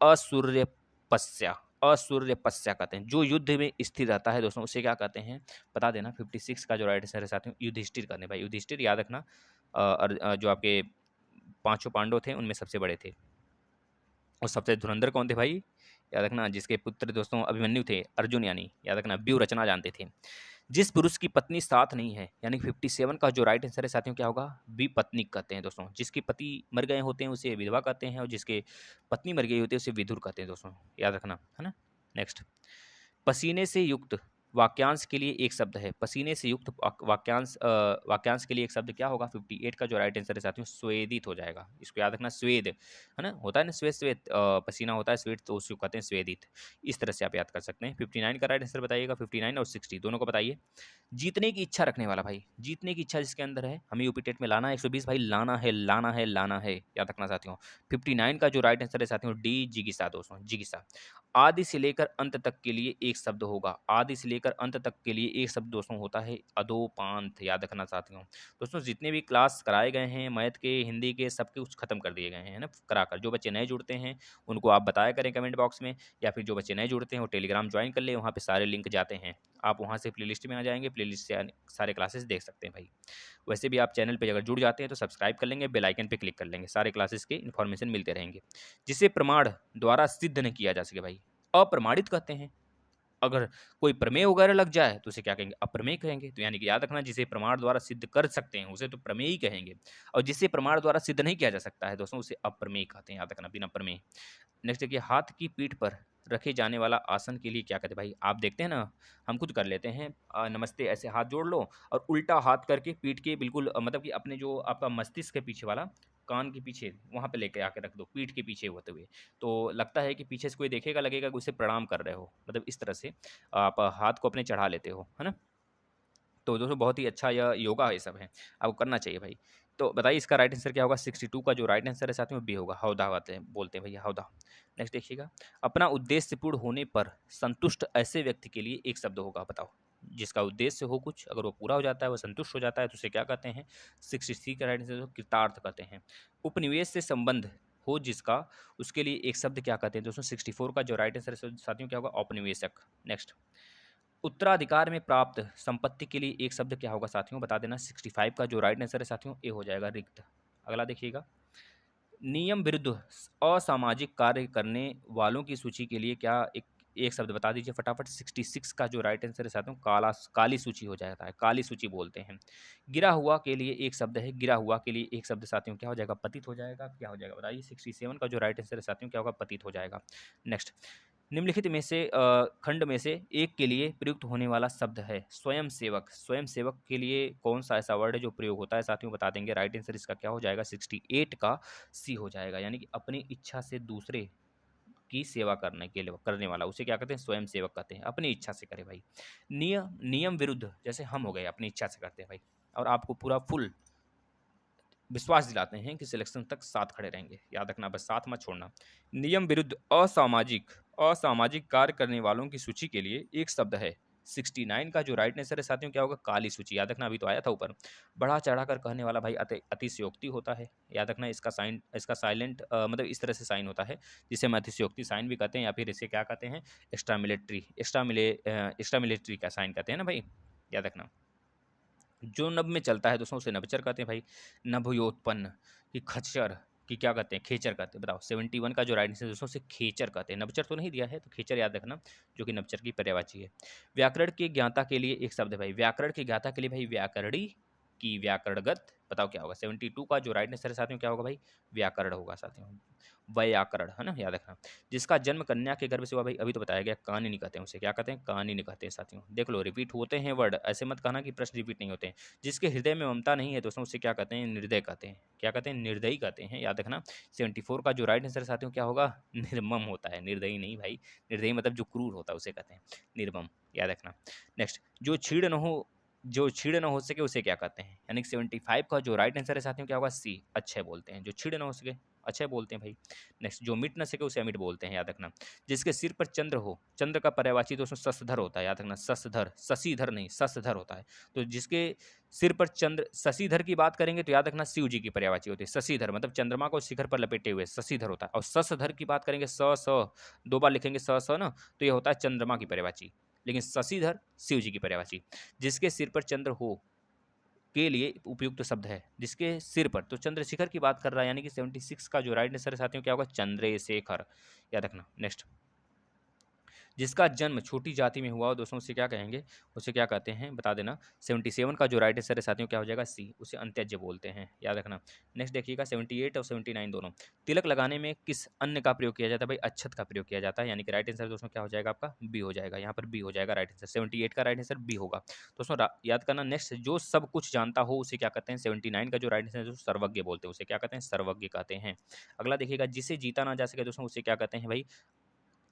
असूर्य पस्या, असूर्य पस्या कहते हैं। जो युद्ध में स्थिर रहता है दोस्तों उसे क्या कहते हैं? बता देना। 56 का जो राइट आंसर है साथियों युधिष्ठिर कहते हैं भाई। युधिष्ठिर याद रखना, जो आपके पांचों पांडव थे उनमें सबसे बड़े थे। और सबसे धुरंधर कौन थे भाई? याद रखना, जिसके पुत्र दोस्तों अभिमन्यु थे, अर्जुन यानी, याद रखना व्यूह रचना जानते थे। जिस पुरुष की पत्नी साथ नहीं है, यानी 57 का जो राइट आंसर है साथियों क्या होगा? विपत्निक कहते हैं दोस्तों। जिसके पति मर गए होते हैं उसे विधवा कहते हैं, और जिसके पत्नी मर गई होती है उसे विधुर कहते हैं दोस्तों, याद रखना, है ना। नेक्स्ट, पसीने से युक्त वाक्यांश के लिए एक शब्द है। पसीने से युक्त वाक्यांश के लिए एक शब्द क्या होगा? 58 का जो राइट आंसर है साथियों स्वेदित हो जाएगा। इसको याद रखना, स्वेद, है ना, होता है ना श्वेत श्वेत, पसीना होता है स्वेट, तो उसको कहते हैं स्वेदित। इस तरह से आप याद कर सकते हैं। 59 का राइट आंसर बताइएगा, 59 और 60 दोनों को बताइए। जीतने की इच्छा रखने वाला भाई, जीतने की इच्छा जिसके अंदर है, हमें यूपी टेट में लाना है 120 भाई, लाना है लाना है लाना है, याद रखना साथियों। 59 का जो राइट आंसर है साथियों डी, जिगिसा दोस्तों, जिगिसा। आदि से लेकर अंत तक के लिए एक शब्द होगा, आदि से लेकर अंत तक के लिए एक शब्द दोस्तों होता है अधोपांत, याद रखना साथियों। दोस्तों जितने भी क्लास कराए गए हैं मैथ के, हिंदी के, सब कुछ खत्म कर दिए गए हैं ना कराकर। जो बच्चे नए जुड़ते हैं उनको आप बताया करें कमेंट बॉक्स में, या फिर जो बच्चे नए जुड़ते हैं वो टेलीग्राम ज्वाइन कर ले, वहाँ पे सारे लिंक जाते हैं, आप वहाँ से प्लेलिस्ट में आ जाएंगे, प्लेलिस्ट से सारे क्लासेस देख सकते हैं भाई। वैसे भी आप चैनल पे अगर जुड़ जाते हैं तो सब्सक्राइब कर लेंगे, बेल आइकन पे क्लिक कर लेंगे, सारे क्लासेस के इन्फॉर्मेशन मिलते रहेंगे। जिसे प्रमाण द्वारा सिद्ध न किया जा सके भाई, अप्रमाणित कहते हैं। अगर कोई प्रमेय वगैरह लग जाए तो उसे क्या कहेंगे? अप्रमेय कहेंगे। तो यानी कि याद रखना, जिसे प्रमाण द्वारा सिद्ध कर सकते हैं उसे तो प्रमेय ही कहेंगे, और जिसे प्रमाण द्वारा सिद्ध नहीं किया जा सकता है दोस्तों उसे अप्रमेय कहते हैं, याद रखना, बिना प्रमेय। नेक्स्ट देखिए, हाथ की पीठ पर रखे जाने वाला आसन के लिए क्या कहते हैं भाई? आप देखते हैं ना, हम खुद कर लेते हैं, नमस्ते ऐसे हाथ जोड़ लो, और उल्टा हाथ करके पीठ के बिल्कुल मतलब कि अपने जो आपका मस्तिष्क के पीछे वाला, कान के पीछे वहाँ पे लेके आके रख दो, पीठ के पीछे होते हुए, तो लगता है कि पीछे से कोई देखेगा, लगेगा कि उसे प्रणाम कर रहे हो, मतलब इस तरह से आप हाथ को अपने चढ़ा लेते हो, है ना। तो दोस्तों बहुत ही अच्छा यह योगा ये सब है, आपको करना चाहिए भाई। तो बताइए इसका राइट आंसर क्या होगा? 62 का जो राइट आंसर है साथ में बी होगा, हौदा बोलते हैं भैया, हौदा। नेक्स्ट देखिएगा, अपना उद्देश्य पूर्ण होने पर संतुष्ट ऐसे व्यक्ति के लिए एक शब्द होगा, बताओ। जिसका उद्देश्य हो कुछ, अगर वो पूरा हो जाता है, वो संतुष्ट हो जाता है, तो उसे क्या कहते हैं? 63 का राइट आंसर कृतार्थ कहते हैं। उपनिवेश से संबंध हो जिसका, उसके लिए एक शब्द क्या कहते हैं दोस्तों? 64 का जो राइट आंसर है साथियों क्या होगा? औपनिवेशक। नेक्स्ट, उत्तराधिकार में प्राप्त संपत्ति के लिए एक शब्द क्या होगा साथियों? बता देना। 65 का जो राइट आंसर है साथियों ए हो जाएगा, रिक्त। अगला देखिएगा, नियम विरुद्ध असामाजिक कार्य करने वालों की सूची के लिए क्या एक एक शब्द बता दीजिए फटाफट। 66 का जो राइट आंसर है साथियों काली सूची हो जाता है, काली सूची बोलते हैं। गिरा हुआ के लिए एक शब्द है, गिरा हुआ के लिए एक शब्द साथियों क्या हो जाएगा? पतित हो जाएगा, क्या हो जाएगा बताइए। 67 का जो राइट आंसर है साथियों क्या होगा? पतित हो जाएगा। नेक्स्ट, निम्नलिखित में से खंड में से एक के लिए प्रयुक्त होने वाला शब्द है स्वयं सेवक। स्वयं सेवक के लिए कौन सा ऐसा वर्ड है जो प्रयोग होता है साथियों? बता देंगे। राइट आंसर इसका क्या हो जाएगा? 68 का सी हो जाएगा, यानी कि अपनी इच्छा से दूसरे की सेवा करने के लिए करने वाला उसे क्या कहते हैं? स्वयं सेवक कहते हैं। अपनी इच्छा से करे भाई। नियम नियम विरुद्ध, जैसे हम हो गए अपनी इच्छा से करते हैं भाई। और आपको पूरा फुल विश्वास दिलाते हैं कि सिलेक्शन तक साथ खड़े रहेंगे। याद रखना, बस साथ मत छोड़ना। नियम विरुद्ध असामाजिक असामाजिक कार्य करने वालों की सूची के लिए एक शब्द है। 69 का जो राइट आंसर है साथियों क्या होगा? काली सूची। याद रखना, अभी तो आया था ऊपर। बढ़ा चढ़ा कर कहने वाला भाई अतिशयोक्ति होता है। याद रखना, इसका साइन, इसका साइलेंट मतलब इस तरह से साइन होता है जिसे हम अतिशयोक्ति साइन भी कहते हैं, या फिर इसे क्या कहते हैं? एक्स्ट्रा मिलिट्री का साइन कहते हैं ना भाई, याद रखना। जो नभ में चलता है दोस्तों उसे नभचर कहते हैं भाई। नभोत्पन्न की खच्चर की क्या कहते हैं? खेचर कहते हैं। बताओ 71 का जो राइट आंसर है दोस्तों उसे खेचर कहते हैं। नभचर तो नहीं दिया है, तो खेचर याद रखना, जो कि नभचर की पर्यायवाची है। व्याकरण के ज्ञाता के लिए एक शब्द है भाई। व्याकरण के ज्ञाता के लिए भाई व्याकरणी की व्याकरणगत। बताओ क्या होगा? 72 का जो राइट आंसर है साथियों क्या होगा भाई? व्याकरण होगा साथियों, व्याकरण, है ना, याद रखना। जिसका जन्म कन्या के गर्भ से हुआ भाई, अभी तो बताया गया, कानिनी कहते हैं उसे। क्या कहते हैं? कानिनी कहते हैं साथियों। देख लो, रिपीट होते हैं वर्ड, ऐसे मत कहना कि प्रश्न रिपीट नहीं होते हैं। जिसके हृदय में ममता नहीं है दोस्तों उसे क्या कहते हैं? निर्दय कहते हैं। क्या कहते हैं? निर्दयी कहते हैं, याद रखना। 74 का जो राइट आंसर साथियों क्या होगा? निर्मम होता है, निर्दयी नहीं भाई। निर्दयी मतलब जो क्रूर होता है उसे कहते हैं निर्मम, याद रखना। नेक्स्ट, जो छीड़ न हो सके उसे क्या कहते हैं? यानी कि 75 का जो राइट आंसर है साथियों क्या होगा? सी, अक्षय बोलते हैं। जो छीड़ न हो सके अक्षय बोलते हैं भाई। नेक्स्ट, जो मिट न सके उसे अमिट बोलते हैं, याद रखना। जिसके सिर पर चंद्र हो, चंद्र का पर्यायवाची दोस्तों शशधर होता है, याद रखना। शशधर, शशिधर नहीं, शशधर होता है। तो जिसके सिर पर चंद्र, शशिधर की बात करेंगे तो याद रखना शिव जी की पर्यायवाची होती है शशिधर, मतलब चंद्रमा को शिखर पर लपेटे हुए शशिधर होता है। और शशधर की बात करेंगे, स दो बार लिखेंगे स ना, तो ये होता है चंद्रमा की पर्यायवाची। लेकिन शशिधर शिव जी की पर्यायवाची। जिसके सिर पर चंद्र हो के लिए उपयुक्त शब्द है। जिसके सिर पर, तो चंद्रशेखर की बात कर रहा है, यानी कि 76 का जो राइट आंसर है साथियों क्या होगा? चंद्रशेखर, याद रखना। नेक्स्ट, जिसका जन्म छोटी जाति में हुआ हो दोस्तों उसे क्या कहेंगे? उसे क्या कहते हैं? बता देना। 77 का जो राइट आंसर है साथियों क्या हो जाएगा? सी, उसे अंत्यज बोलते हैं, याद रखना। नेक्स्ट देखिएगा 78 और 79 दोनों। तिलक लगाने में किस अन्न का प्रयोग किया जाता है भाई? अक्षत का प्रयोग किया जाता है, यानी कि राइट आंसर दोस्तों क्या हो जाएगा आपका? बी हो जाएगा। यहाँ पर बी हो जाएगा राइट आंसर। 78 का राइट आंसर बी होगा दोस्तों, याद करना। नेक्स्ट, जो सब कुछ जानता हो उसे क्या कहते हैं? 79 का जो राइट आंसर है दोस्तों सर्वज्ञ बोलते हैं, उसे क्या कहते हैं? सर्वज्ञ कहते हैं। अगला देखिएगा, जिसे जीता ना जा सके दोस्तों उसे क्या कहते हैं भाई?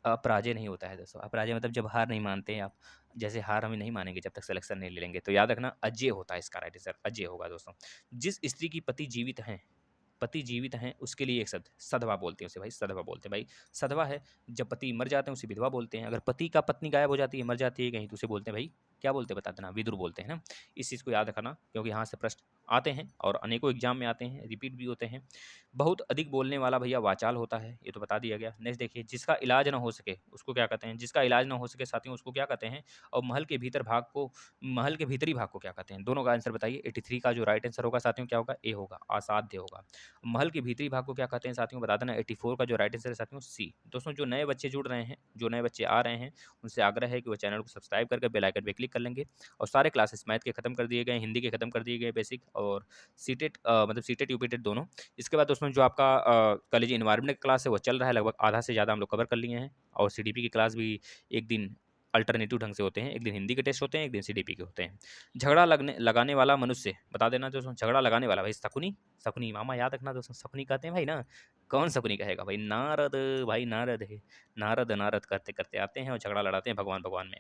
अपराजय नहीं होता है दोस्तों। अपराजय मतलब जब हार नहीं मानते हैं आप, जैसे हार हम नहीं मानेंगे जब तक सिलेक्शन नहीं ले लेंगे, तो याद रखना अजय होता है इसका राइट आंसर, अजय होगा दोस्तों। जिस स्त्री की पति जीवित हैं उसके लिए एक शब्द सधवा बोलते हैं उसे भाई, सधवा बोलते हैं भाई। सधवा है जब पति मर जाते हैं उसे विधवा बोलते हैं। अगर पति का पत्नी गायब हो जाती है, मर जाती है कहीं, तो उसे बोलते हैं भाई, क्या बोलते हैं बता देना? विदुर बोलते हैं ना। इस चीज़ को याद रखना, क्योंकि यहाँ से प्रश्न आते हैं और अनेकों एग्जाम में आते हैं, रिपीट भी होते हैं। बहुत अधिक बोलने वाला भैया वाचाल होता है, ये तो बता दिया गया। नेक्स्ट देखिए, जिसका इलाज ना हो सके उसको क्या कहते हैं? जिसका इलाज ना हो सके साथियों उसको क्या कहते हैं? और महल के भीतरी भाग को क्या कहते हैं? दोनों का आंसर बताइए। 83 का जो राइट आंसर होगा साथियों क्या होगा? ए होगा, असाध्य होगा। महल के भीतरी भाग को क्या कहते हैं साथियों? बता देना। 84 का जो राइट आंसर है साथियों सी। दोस्तों, जो नए बच्चे जुड़ रहे हैं, जो नए बच्चे आ रहे हैं, उनसे आग्रह है कि वो चैनल को सब्सक्राइब करके बेल आइकन पे क्लिक कर लेंगे। और सारे क्लासेस मैथ के खत्म कर दिए गए, हिंदी के खत्म कर दिए गए बेसिक, और सीटेट मतलब सीटेट यूपीटेट दोनों। इसके बाद दोस्तों जो आपका कॉलेज इन्वायरमेंट क्लास है वो चल रहा है, लगभग आधा से ज़्यादा हम लोग कवर कर लिए हैं। और सीडीपी की क्लास भी एक दिन अल्टरनेटिव ढंग से होते हैं, एक दिन हिंदी के टेस्ट होते हैं, एक दिन सीडीपी के होते हैं। झगड़ा लगाने वाला मनुष्य, बता देना दोस्तों। झगड़ा लगाने वाला भाई शकुनी, शकुनी मामा, याद रखना दोस्तों। शकुनी कहते हैं भाई ना, कौन शकुनी कहेगा भाई? नारद भाई, नारद है। नारद नारद करते करते आते हैं और झगड़ा लड़ाते हैं भगवान भगवान में।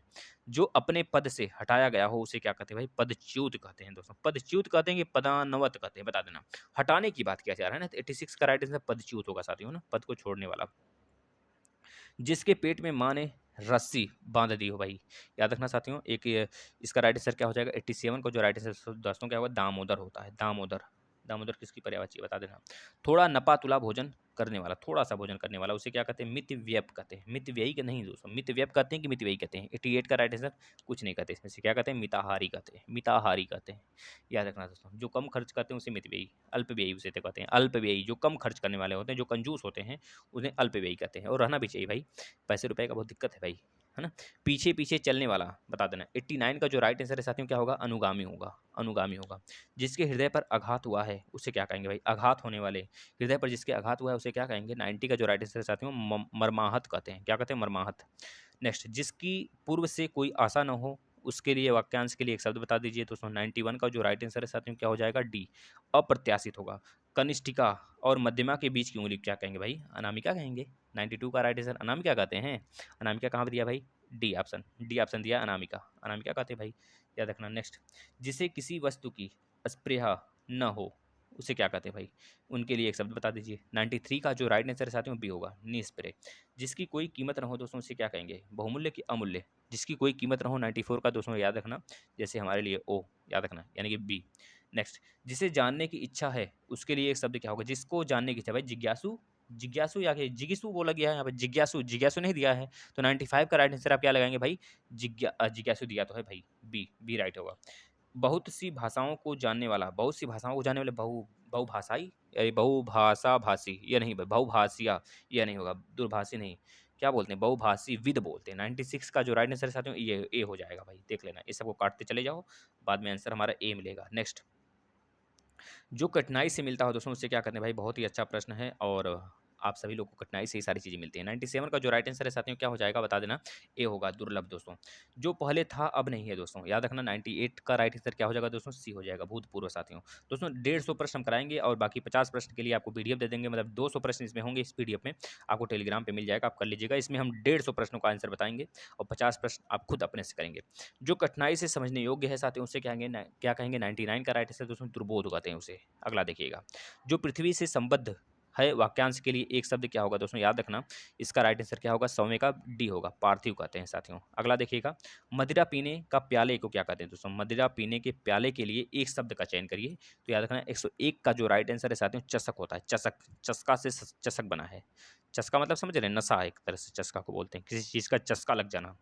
जो अपने पद से हटाया गया हो उसे क्या कहते हैं भाई? पदच्युत कहते हैं दोस्तों। पदच्युत कहते हैं कि पदान्वत कहते हैं, बता देना। हटाने की बात किया जा रहा है ना, तो 86 का राइट आंसर पदच्युत होगा साथियों ना, पद को छोड़ने वाला। जिसके पेट में माँ ने रस्सी बांध दी हो भाई, याद रखना साथियों। एक इसका राइट आंसर क्या हो जाएगा? 87 को जो राइट आंसर दोस्तों क्या होगा? दामोदर होता है, दामोदर। दामोदर किसकी पर्यायवाची है? बता देना। थोड़ा नपा तुला भोजन करने वाला, थोड़ा सा भोजन करने वाला, उसे क्या कहते हैं? मितव्यय कहते हैं। मितव्ययी का नहीं दोस्तों, मितव्यय कहते हैं कि मितव्ययी कहते हैं? 88 का राइट आंसर कुछ नहीं कहते इसमें से, क्या कहते हैं? मिताहारी कहते हैं, मिताहारी कहते हैं, याद रखना दोस्तों। जो कम खर्च करते हैं उसे मितव्ययी, अल्पव्ययी उसे तो कहते हैं, अल्पव्ययी। जो कम खर्च करने वाले होते हैं, जो कंजूस होते हैं, उन्हें अल्पव्ययी कहते हैं। और रहना भी चाहिए भाई, पैसे रुपए का बहुत दिक्कत है भाई, है ना। पीछे पीछे चलने वाला, बता देना। 89 का जो राइट आंसर है साथियों क्या होगा? अनुगामी होगा, अनुगामी होगा। जिसके हृदय पर आघात हुआ है उसे क्या कहेंगे भाई? आघात होने वाले, हृदय पर जिसके आघात हुआ है उसे क्या कहेंगे? 90 का जो राइट आंसर है साथियों मर्माहत कहते हैं, क्या कहते हैं? मर्माहत। नेक्स्ट, जिसकी पूर्व से कोई आशा न हो उसके लिए वाक्यांश के लिए एक शब्द बता दीजिए दोस्तों। 91 का जो राइट आंसर है साथियों क्या हो जाएगा? डी, अप्रत्याशित होगा। कनिष्ठिका और मध्यमा के बीच की उंगली क्या कहेंगे भाई? अनामिका कहेंगे। 92 का राइट आंसर अनामिका कहते हैं। अनामिका कहाँ पर दिया भाई? डी ऑप्शन, डी ऑप्शन दिया, अनामिका, अनामिका कहते हैं भाई, याद रखना। नेक्स्ट, जिसे किसी वस्तु की स्पृहा न हो, उसे क्या कहते हैं भाई? उनके लिए एक शब्द बता दीजिए। 93 का जो राइट आंसर है साथियों बी होगा, निस्पृह। जिसकी कोई कीमत ना हो दोस्तों, उसे क्या कहेंगे? बहुमूल्य की अमूल्य? जिसकी कोई कीमत ना हो 94 का दोस्तों याद रखना, जैसे हमारे लिए ओ याद रखना, यानी कि बी। नेक्स्ट, जिसे जानने की इच्छा है उसके लिए एक शब्द क्या होगा? जिसको जानने की इच्छा, भाई जिज्ञासु, जिज्ञासु या कि जिगिसु बोला गया है यहाँ पे, जिज्ञासु, जिज्ञासु नहीं दिया है, तो 95 का राइट आंसर आप क्या लगाएंगे भाई? जिज्ञासु दिया तो है भाई, बी, बी राइट होगा। बहुत सी भाषाओं को जानने वाला, बहुत सी भाषाओं को जानने वाले बहुभाषाई, बहुभाषा भाषी, ये नहीं भाई, बहुभाषिया ये नहीं होगा, दूरभाषी नहीं, क्या बोलते हैं? बहुभाषी विद बोलते हैं। 96 का जो राइट आंसर है साथियों ये ए हो जाएगा भाई, देख लेना, इस सबको काटते चले जाओ, बाद में आंसर हमारा ए मिलेगा। नेक्स्ट, जो कठिनाई से मिलता हो दोस्तों उससे क्या करते हैं भाई? बहुत ही अच्छा प्रश्न है, और आप सभी लोग को कठिनाई से ही सारी चीज़ें मिलती हैं। 97 का जो राइट आंसर है साथियों क्या हो जाएगा बता देना, ए होगा, दुर्लभ दोस्तों। जो पहले था अब नहीं है दोस्तों, याद रखना। 98 का राइट आंसर क्या हो जाएगा दोस्तों? सी हो जाएगा, भूतपूर्व साथियों। दोस्तों 150 प्रश्न हम कराएंगे, और बाकी 50 प्रश्न के लिए आपको पीडीएफ दे देंगे, मतलब 200 प्रश्न इसमें होंगे, इस पीडीएफ में आपको टेलीग्राम पे मिल जाएगा, आप कर लीजिएगा। इसमें हम 150 प्रश्नों का आंसर बताएंगे, और 50 प्रश्न आप खुद अपने से करेंगे। जो कठिनाई से समझने योग्य है साथियों उससे क्या कहेंगे? 99 का राइट आंसर दोस्तों दुर्बोध कहते हैं उसे। अगला देखिएगा, जो पृथ्वी से संबद्ध है वाक्यांश के लिए एक शब्द क्या होगा दोस्तों? याद रखना, इसका राइट आंसर क्या होगा? 100वें का डी होगा, पार्थिव कहते हैं साथियों। अगला देखिएगा, मदिरा पीने का प्याले को क्या कहते हैं दोस्तों? मदिरा पीने के प्याले के लिए एक शब्द का चयन करिए, तो याद रखना 101 का जो राइट आंसर है साथियों चषक होता है, चषक, चस्का से चषक बना है। चस्का मतलब समझ रहे हैं, नशा है एक तरह से, चस्का को बोलते हैं, किसी चीज़ का चस्का लग जाना।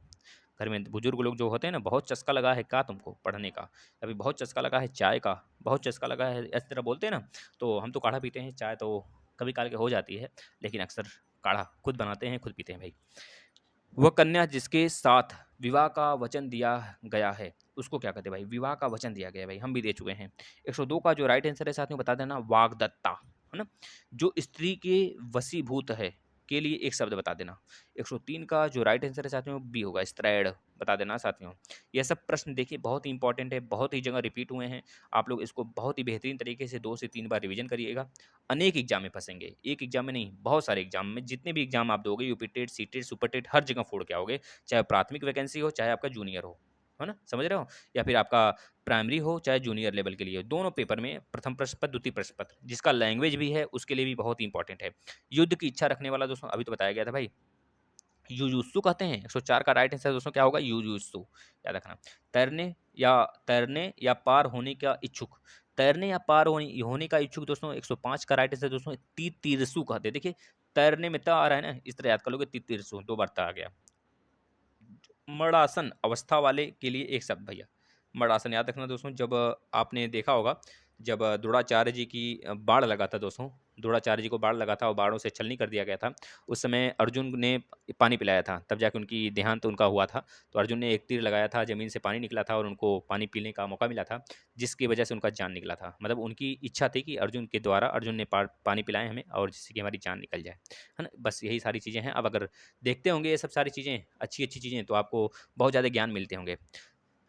घर में बुजुर्ग लोग जो होते हैं ना, बहुत चस्का लगा है क्या तुमको पढ़ने का, अभी बहुत चस्का लगा है चाय का, बहुत चस्का लगा है, इस तरह बोलते हैं ना। तो हम तो काढ़ा पीते हैं, चाय तो कभी काल के हो जाती है, लेकिन अक्सर काढ़ा खुद बनाते हैं, खुद पीते हैं भाई। वह कन्या जिसके साथ विवाह का वचन दिया गया है उसको क्या कहते हैं भाई? विवाह का वचन दिया गया है भाई, हम भी दे चुके हैं। 102 का जो राइट आंसर है साथियों बता देना, वाग्दत्ता, है ना। जो स्त्री के वशीभूत है के लिए एक शब्द बता देना। 103 का जो राइट आंसर है साथियों बी होगा, स्त्रैण, बता देना साथियों। यह सब प्रश्न देखिए बहुत ही इंपॉर्टेंट है, बहुत ही जगह रिपीट हुए हैं, आप लोग इसको बहुत ही बेहतरीन तरीके से 2 से 3 बार रिवीजन करिएगा। अनेक एग्जाम में फंसेंगे, एक एग्जाम में नहीं, बहुत सारे एग्जाम में, जितने भी एग्जाम आप दोगे, UP TET, C TET, super TET, हर जगह फोड़ के आओगे, चाहे प्राथमिक वैकेंसी हो, चाहे आपका जूनियर हो, है ना, समझ रहे हो, या फिर आपका प्राइमरी हो, चाहे जूनियर लेवल के लिए हो, दोनों पेपर में प्रथम प्रश्न पत्र, द्वितीय प्रश्न पत्र, जिसका लैंग्वेज भी है उसके लिए भी बहुत ही इंपॉर्टेंट है। युद्ध की इच्छा रखने वाला दोस्तों अभी तो बताया गया था भाई, युजुत्सु कहते हैं। 104 का राइट आंसर दोस्तों क्या होगा? युजुत्सु, याद रखना। तैरने या पार होने का इच्छुक, तैरने या पार होने का इच्छुक दोस्तों 105 का राइट आंसर दोस्तों तिरसु कहते हैं। देखिए तैरने में त आ रहा है ना, इस तरह याद कर लोगे, तिरसु 2 बार त आ गया। मड़ासन अवस्था वाले के लिए एक शब्द भैया, मड़ासन याद रखना दोस्तों। जब आपने देखा होगा, जब द्रोणाचार्य जी की बाढ़ लगा था दोस्तों, द्रोणाचार्य जी को बाढ़ लगा था और बाढ़ों से छलनी कर दिया गया था, उस समय अर्जुन ने पानी पिलाया था, तब जाके उनकी देहांत उनका हुआ था। तो अर्जुन ने एक तीर लगाया था, ज़मीन से पानी निकला था और उनको पानी पीने का मौका मिला था, जिसकी वजह से उनका जान निकला था। मतलब उनकी इच्छा थी कि अर्जुन के द्वारा अर्जुन ने पानी पिलाए हमें, और जिससे कि हमारी जान निकल जाए, है ना। बस यही सारी चीज़ें हैं। अब अगर देखते होंगे ये सब सारी चीज़ें, अच्छी अच्छी चीज़ें, तो आपको बहुत ज़्यादा ज्ञान मिलते होंगे,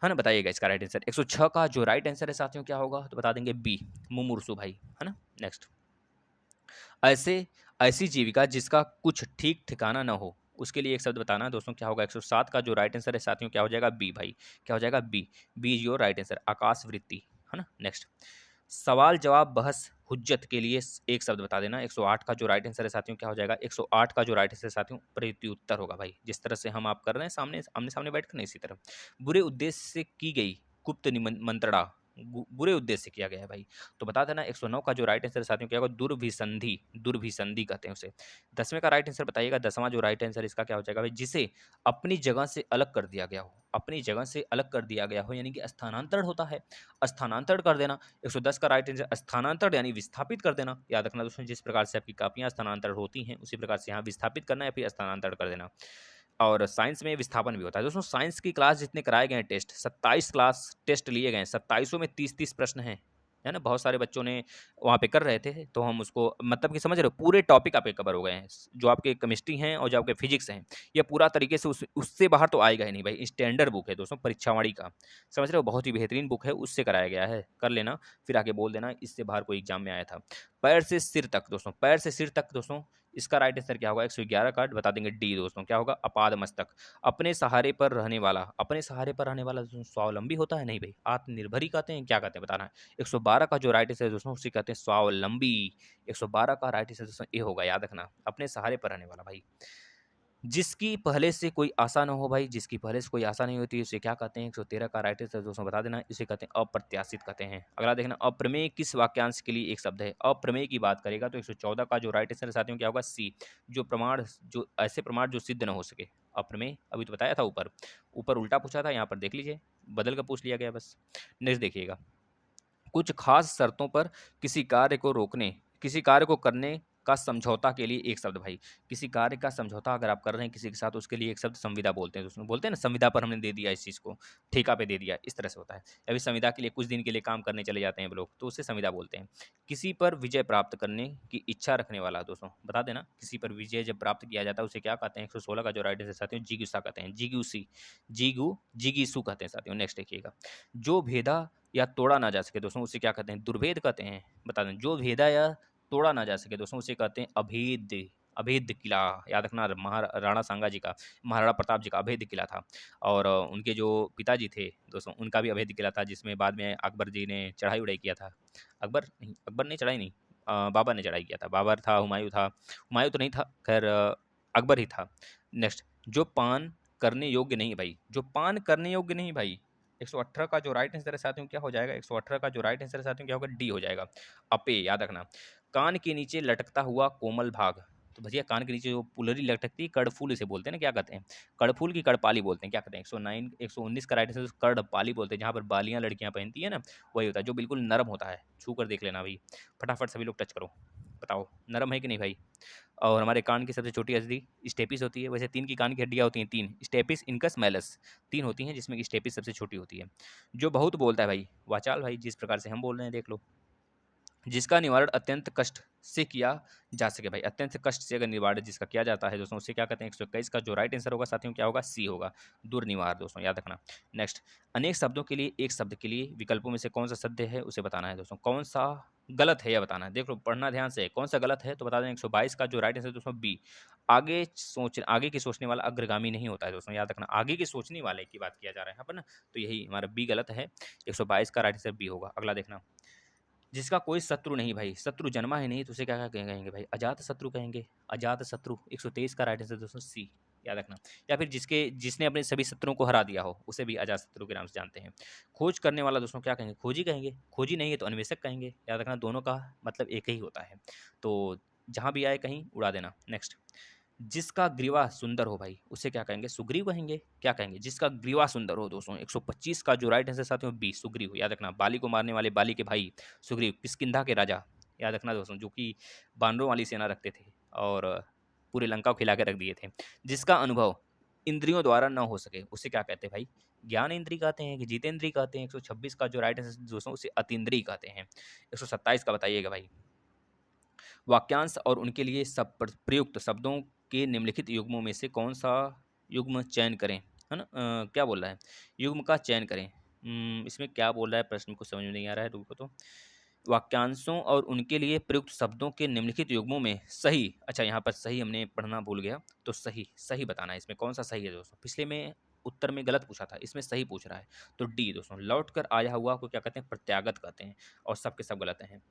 है ना। बताइएगा इसका राइट आंसर। 106 का जो राइट आंसर है साथियों क्या होगा? तो बता देंगे बी, मुमूर्सु भाई, है ना। नेक्स्ट, ऐसे ऐसी जीविका जिसका कुछ ठीक ठिकाना ना हो, उसके लिए एक शब्द बताना दोस्तों क्या होगा? 107 का जो राइट आंसर है साथियों क्या हो जाएगा? बी भाई, क्या हो जाएगा? B, B is your right answer, आकाश वृत्ति, है ना। नेक्स्ट, सवाल जवाब बहस हुज्जत के लिए एक शब्द बता देना। 108 का जो राइट आंसर है साथियों क्या हो जाएगा? 108 का जो राइट आंसर है साथियों प्रत्युत्तर होगा भाई, जिस तरह से हम आप कर रहे हैं सामने आमने सामने बैठ कर, नहीं इसी तरह। बुरे उद्देश्य से की गई गुप्त मंत्रणा, बुरे उद्देश्य से किया गया है भाई, तो बता देना। 109 का जो राइट आंसर है साथियों क्या होगा? दुर्भिसंधि, दुर्भिसंधि कहते हैं उसे। 10वें का राइट आंसर बताइएगा, 10वां जो राइट आंसर इसका क्या हो जाएगा भाई? जिसे अपनी जगह से अलग कर दिया गया हो, अपनी जगह से अलग कर दिया गया हो, यानी कि स्थानांतरण होता है, स्थानांतरण कर देना। 110 का राइट आंसर स्थानांतरण यानी विस्थापित कर देना। याद रखना दोस्तों, जिस प्रकार से आपकी कापियां स्थानांतरण होती हैं उसी प्रकार से यहाँ विस्थापित करना या फिर स्थानांतरण कर देना। और साइंस में विस्थापन भी होता है दोस्तों। साइंस की क्लास जितने कराए गए हैं टेस्ट, 27 क्लास टेस्ट लिए गए हैं, 27 में 30-30 प्रश्न हैं, है ना। बहुत सारे बच्चों ने वहाँ पे कर रहे थे, तो हम उसको मतलब कि समझ रहे हो, पूरे टॉपिक आपके कवर हो गए हैं। जो आपके केमिस्ट्री हैं और जो आपके फिजिक्स हैं, ये पूरा तरीके से उससे बाहर तो आएगा ही नहीं भाई। स्टैंडर्ड बुक है दोस्तों, परीक्षावाणी का, समझ रहे हो, बहुत ही बेहतरीन बुक है, उससे कराया गया है, कर लेना, फिर आके बोल देना इससे बाहर कोई एग्जाम में आया था। पैर से सिर तक दोस्तों, पैर से सिर तक दोस्तों, इसका राइट आंसर क्या होगा? 111 का बता देंगे डी दोस्तों, क्या होगा? अपाद मस्तक। अपने सहारे पर रहने वाला, अपने सहारे पर रहने वाला दोस्तों स्वावलंबी होता है? नहीं भाई, आत्मनिर्भर ही कहते हैं, क्या कहते हैं बताना है। 112 का जो राइट आंसर है दोस्तों उसे कहते हैं स्वावलंबी। 112 का राइट आंसर दोस्तों ए होगा, याद रखना, अपने सहारे पर रहने वाला भाई। जिसकी पहले से कोई आशा ना हो भाई, जिसकी पहले से कोई आशा नहीं होती उसे क्या कहते हैं? 113 का राइट आंसर दोस्तों बता देना, इसे कहते हैं अप्रत्याशित कहते हैं। अगला देखना, अप्रमेय किस वाक्यांश के लिए एक शब्द है? अप्रमेय की बात करेगा तो 114 का जो राइट आंसर है साथियों क्या होगा? सी। जो प्रमाण, जो ऐसे प्रमाण जो सिद्ध न हो सके, अप्रमेय। अभी तो बताया था, ऊपर ऊपर उल्टा पूछा था, यहाँ पर देख लीजिए बदल कर पूछ लिया गया बस। नेक्स्ट देखिएगा, कुछ खास शर्तों पर किसी कार्य को रोकने, किसी कार्य को करने का समझौता के लिए एक शब्द भाई। किसी कार्य का समझौता अगर आप कर रहे हैं किसी के साथ, उसके लिए एक शब्द संविदा बोलते हैं। उसमें बोलते हैं ना, संविदा पर हमने दे दिया इस चीज़ को, ठेका पे दे दिया, इस तरह से होता है। अभी संविदा के लिए कुछ दिन के लिए काम करने चले जाते हैं लोग, तो उसे संविदा बोलते हैं। किसी पर विजय प्राप्त करने की इच्छा रखने वाला दोस्तों बता देना, किसी पर विजय जब प्राप्त किया जाता है उसे क्या कहते हैं? 116 का जो राइट आंसर साथियों जिगुसा कहते हैं, जिगुसी, जिगीसु कहते हैं साथियों। नेक्स्ट देखिएगा, जो भेदा या तोड़ा ना जा सके दोस्तों उसे क्या कहते हैं? दुर्भेद कहते हैं। बता दें, जो भेदा या तोड़ा ना जा सके दोस्तों उसे कहते हैं अभेद। अभेद किला, याद रखना, राणा सांगा जी का, महाराणा प्रताप जी का अभेद किला था। और उनके जो पिताजी थे दोस्तों उनका भी अभेद किला था, जिसमें बाद में अकबर जी ने चढ़ाई उड़ाई किया था। अकबर ने चढ़ाई नहीं, बाबर ने चढ़ाई किया था। बाबर था, हुमायूं था, हुमायूं तो नहीं था, खैर अकबर ही था। नेक्स्ट, जो पान करने योग्य नहीं भाई, जो पान करने योग्य नहीं भाई, 118 का जो राइट आंसर है साथियों क्या हो जाएगा? 118 का जो राइट आंसर है साथियों क्या होगा? डी हो जाएगा, अपे। याद रखना, कान के नीचे लटकता हुआ कोमल भाग, तो भैया कान के नीचे जो पुलरी लटकती है, कर्णफूल इसे बोलते हैं ना, क्या कहते हैं? कर्णफूल की कर्णपाली बोलते हैं, क्या कहते हैं? 119 का राइट आंसर कर्णपाली बोलते हैं, जहाँ पर बालियां लड़कियां पहनती है ना, वही होता है, जो बिल्कुल नरम होता है। छू कर देख लेना भाई, फटाफट सभी लोग टच करो, बताओ नरम है कि नहीं भाई। और हमारे कान की सबसे छोटी हड्डी स्टेपिस होती है। वैसे 3 की कान की हड्डियाँ होती हैं, 3 स्टेपिस, इनकस, मैलस, 3 होती हैं, जिसमें स्टेपिस सबसे छोटी होती है। जो बहुत बोलता है भाई, वाचाल भाई, जिस प्रकार से हम बोल रहे हैं देख लो। जिसका निवारण अत्यंत कष्ट से किया जा सके भाई, अत्यंत कष्ट से अगर निवारण जिसका किया जाता है दोस्तों उसे क्या कहते हैं? 121 का जो राइट आंसर होगा साथियों क्या होगा? सी होगा, दुर्निवार दोस्तों, याद रखना। नेक्स्ट, अनेक शब्दों के लिए एक शब्द के लिए विकल्पों में से कौन सा शब्द है उसे बताना है दोस्तों, कौन सा गलत है यह बताना है। देख लो, पढ़ना ध्यान से, कौन सा गलत है तो बता दें। 122 का जो राइट आंसर दोस्तों बी। आगे की सोचने वाला अग्रगामी नहीं होता है दोस्तों, याद रखना, आगे की सोचने वाले की बात किया जा रहा है यहाँ पर ना, तो यही हमारा बी गलत है। 122 का राइट आंसर बी होगा। अगला देखना, जिसका कोई शत्रु नहीं भाई, शत्रु जन्मा है नहीं, तो उसे क्या क्या कहेंगे भाई? अजात शत्रु कहेंगे, अजात शत्रु। 123 का राइट आंसर दोस्तों सी, याद रखना। या फिर जिसने अपने सभी शत्रुओं को हरा दिया हो उसे भी अजात शत्रु के नाम से जानते हैं। खोज करने वाला दोस्तों क्या कहेंगे? खोजी कहेंगे, खोजी नहीं है तो अन्वेषक कहेंगे, याद रखना, दोनों का मतलब एक ही होता है। तो जहाँ भी आए कहीं उड़ा देना। नेक्स्ट, जिसका ग्रीवा सुंदर हो भाई उसे क्या कहेंगे? सुग्रीव कहेंगे, क्या कहेंगे? जिसका ग्रीवा सुंदर हो दोस्तों। 125 का जो राइट आंसर साथियों बी, सुग्रीव, याद रखना, बाली को मारने वाले बाली के भाई सुग्रीव, किष्किंधा के राजा, याद रखना दोस्तों, जो कि बानरों वाली सेना रखते थे और पूरे लंका को खिला के रख दिए थे। जिसका अनुभव इंद्रियों द्वारा न हो सके उसे क्या कहते हैं भाई? ज्ञान इंद्री कहते हैं कि जितेंद्री कहते हैं? 126 का जो राइट आंसर दोस्तों उसे अतीन्द्रिय कहते हैं। 127 का बताइएगा भाई, वाक्यांश और उनके लिए सब प्रयुक्त शब्दों के निम्नलिखित युग्मों में से कौन सा युग्म चयन करें, है ना? क्या बोल रहा है? युग्म का चयन करें। इसमें क्या बोल रहा है प्रश्न को समझ में नहीं आ रहा है, रुको तो। वाक्यांशों और उनके लिए प्रयुक्त शब्दों के निम्नलिखित युग्मों में सही, अच्छा यहाँ पर सही हमने पढ़ना भूल गया, तो सही सही बताना है इसमें कौन सा सही है दोस्तों। पिछले में उत्तर में गलत पूछा था, इसमें सही पूछ रहा है, तो डी दोस्तों, लौट कर आया हुआ को क्या कहते हैं? प्रत्यागत कहते हैं, और सबके सब गलत हैं।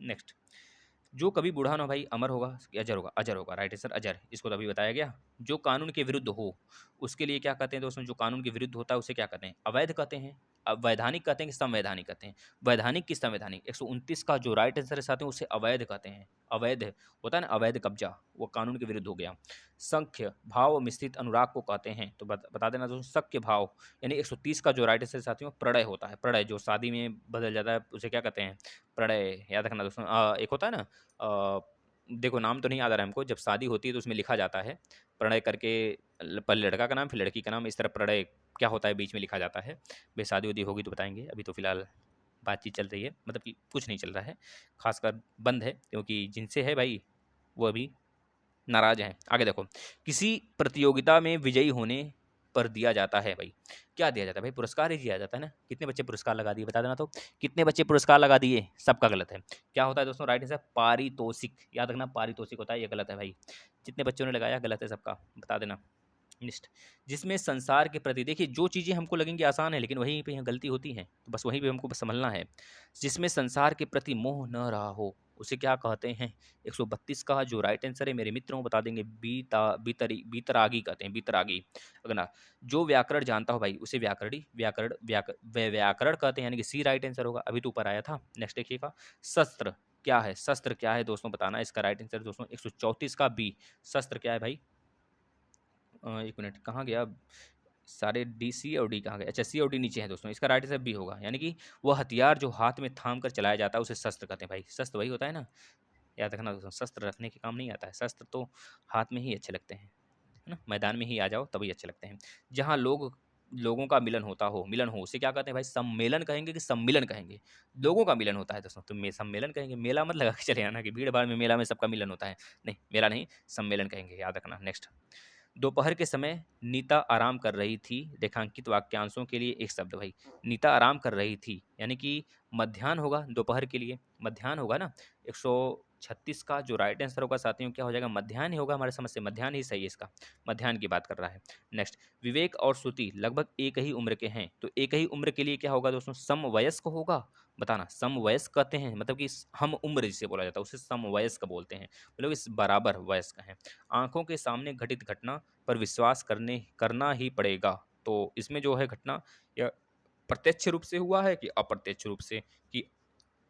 नेक्स्ट, जो कभी बूढ़ा ना भाई अमर होगा कि अजर होगा? अजर होगा, राइट आंसर अजर, इसको तो अभी बताया गया। जो कानून के विरुद्ध हो उसके लिए क्या कहते हैं दोस्तों? जो कानून के विरुद्ध होता है उसे क्या कहते हैं? अवैध कहते हैं, वैधानिक कहते हैं कि संवैधानिक कहते हैं? वैधानिक की संवैधानिक। 129 का जो राइट आंसर है साथ में उसे अवैध कहते हैं। अवैध होता है ना, अवैध कब्जा, वो कानून के विरुद्ध हो गया। संख्य भाव मिश्रित अनुराग को कहते हैं, तो बता देना दोस्तों, संख्य भाव, यानी 130 का जो राइट आंसर साथियों प्रणय होता है। प्रणय जो शादी में बदल जाता है उसे क्या कहते हैं? प्रणय, याद रखना दोस्तों। एक होता है ना, देखो नाम तो नहीं याद आ रहा है हमको, जब शादी होती है तो उसमें लिखा जाता है प्रणय करके, पहले लड़का का नाम फिर लड़की का नाम, इस तरह प्रणय क्या होता है बीच में लिखा जाता है। भाई शादी उदी होगी तो बताएंगे, अभी तो फिलहाल बातचीत चल रही है, मतलब कि कुछ नहीं चल रहा है खासकर, बंद है, क्योंकि जिनसे है भाई वो अभी नाराज हैं। आगे देखो, किसी प्रतियोगिता में विजयी होने पर दिया जाता है भाई? क्या दिया जाता है भाई? पुरस्कार ही दिया जाता है ना। कितने बच्चे पुरस्कार लगा दिए बता देना तो। कितने बच्चे पुरस्कार लगा दिए? सबका गलत है। क्या होता है दोस्तों? राइट आंसर पारितोषिक। याद रखना पारितोषिक होता है, ये गलत है भाई। जितने बच्चों ने लगाया गलत है सबका, बता देना। नेक्स्ट, जिसमें संसार के प्रति, देखिए जो चीज़ें हमको लगेंगी आसान है लेकिन वहीं पे यहाँ गलती होती है, तो बस वहीं पे हमको बस संभलना है। जिसमें संसार के प्रति मोह न रहा हो उसे क्या कहते हैं? 132 का जो राइट आंसर है मेरे मित्रों बता देंगे बीतरागी कहते हैं, बीतरागी। अगला, जो व्याकरण जानता हो भाई उसे व्याकरणी व्याकरण कहते हैं, यानी कि सी राइट आंसर होगा, अभी तो ऊपर आया था। नेक्स्ट देखिएगा, शस्त्र क्या है? शस्त्र क्या है दोस्तों बताना, इसका राइट आंसर दोस्तों 134 का बी। शस्त्र क्या है भाई? एक मिनट, कहाँ गया सारे? डी, सी और डी कहाँ गए? अच्छा, सी और डी नीचे है दोस्तों, इसका राइट आंसर बी होगा, यानी कि वह हथियार जो हाथ में थाम कर चलाया जाता है उसे शस्त्र कहते हैं भाई। शस्त्र वही होता है ना, याद रखना दोस्तों, शस्त्र रखने के काम नहीं आता है। शस्त्र तो हाथ में ही अच्छे लगते हैं, है ना, मैदान में ही आ जाओ तभी अच्छे लगते हैं। जहाँ लोगों का मिलन होता हो, मिलन हो, उसे क्या कहते हैं भाई? सम्मेलन कहेंगे कि सम्मिलन कहेंगे? लोगों का मिलन होता है दोस्तों तो सम्मेलन कहेंगे। मेला मत लगा के चले आना कि भीड़ भाड़ में मेला में सबका मिलन होता है, नहीं, मेला नहीं, सम्मेलन कहेंगे, याद रखना। नेक्स्ट, दोपहर के समय नीता आराम कर रही थी, रेखांकित वाक्यांशों के लिए एक शब्द भाई। नीता आराम कर रही थी यानी कि मध्याह्न होगा, दोपहर के लिए मध्याह्न होगा ना। 136 का जो राइट आंसर होगा साथियों क्या हो जाएगा? मध्याह्न ही होगा, हमारे समझ से मध्याह्न ही सही है इसका, मध्याह्न की बात कर रहा है। नेक्स्ट, विवेक और श्रुति लगभग एक ही उम्र के हैं, तो एक ही उम्र के लिए क्या होगा दोस्तों? समवयस्क होगा, बताना। समवयस्क कहते हैं मतलब कि हम उम्र जिसे बोला जाता है उसे समवयस्क बोलते हैं, मतलब इस बराबर वयस्क हैं। आंखों के सामने घटित घटना पर विश्वास करना ही पड़ेगा, तो इसमें जो है घटना यह प्रत्यक्ष रूप से हुआ है कि अप्रत्यक्ष रूप से, कि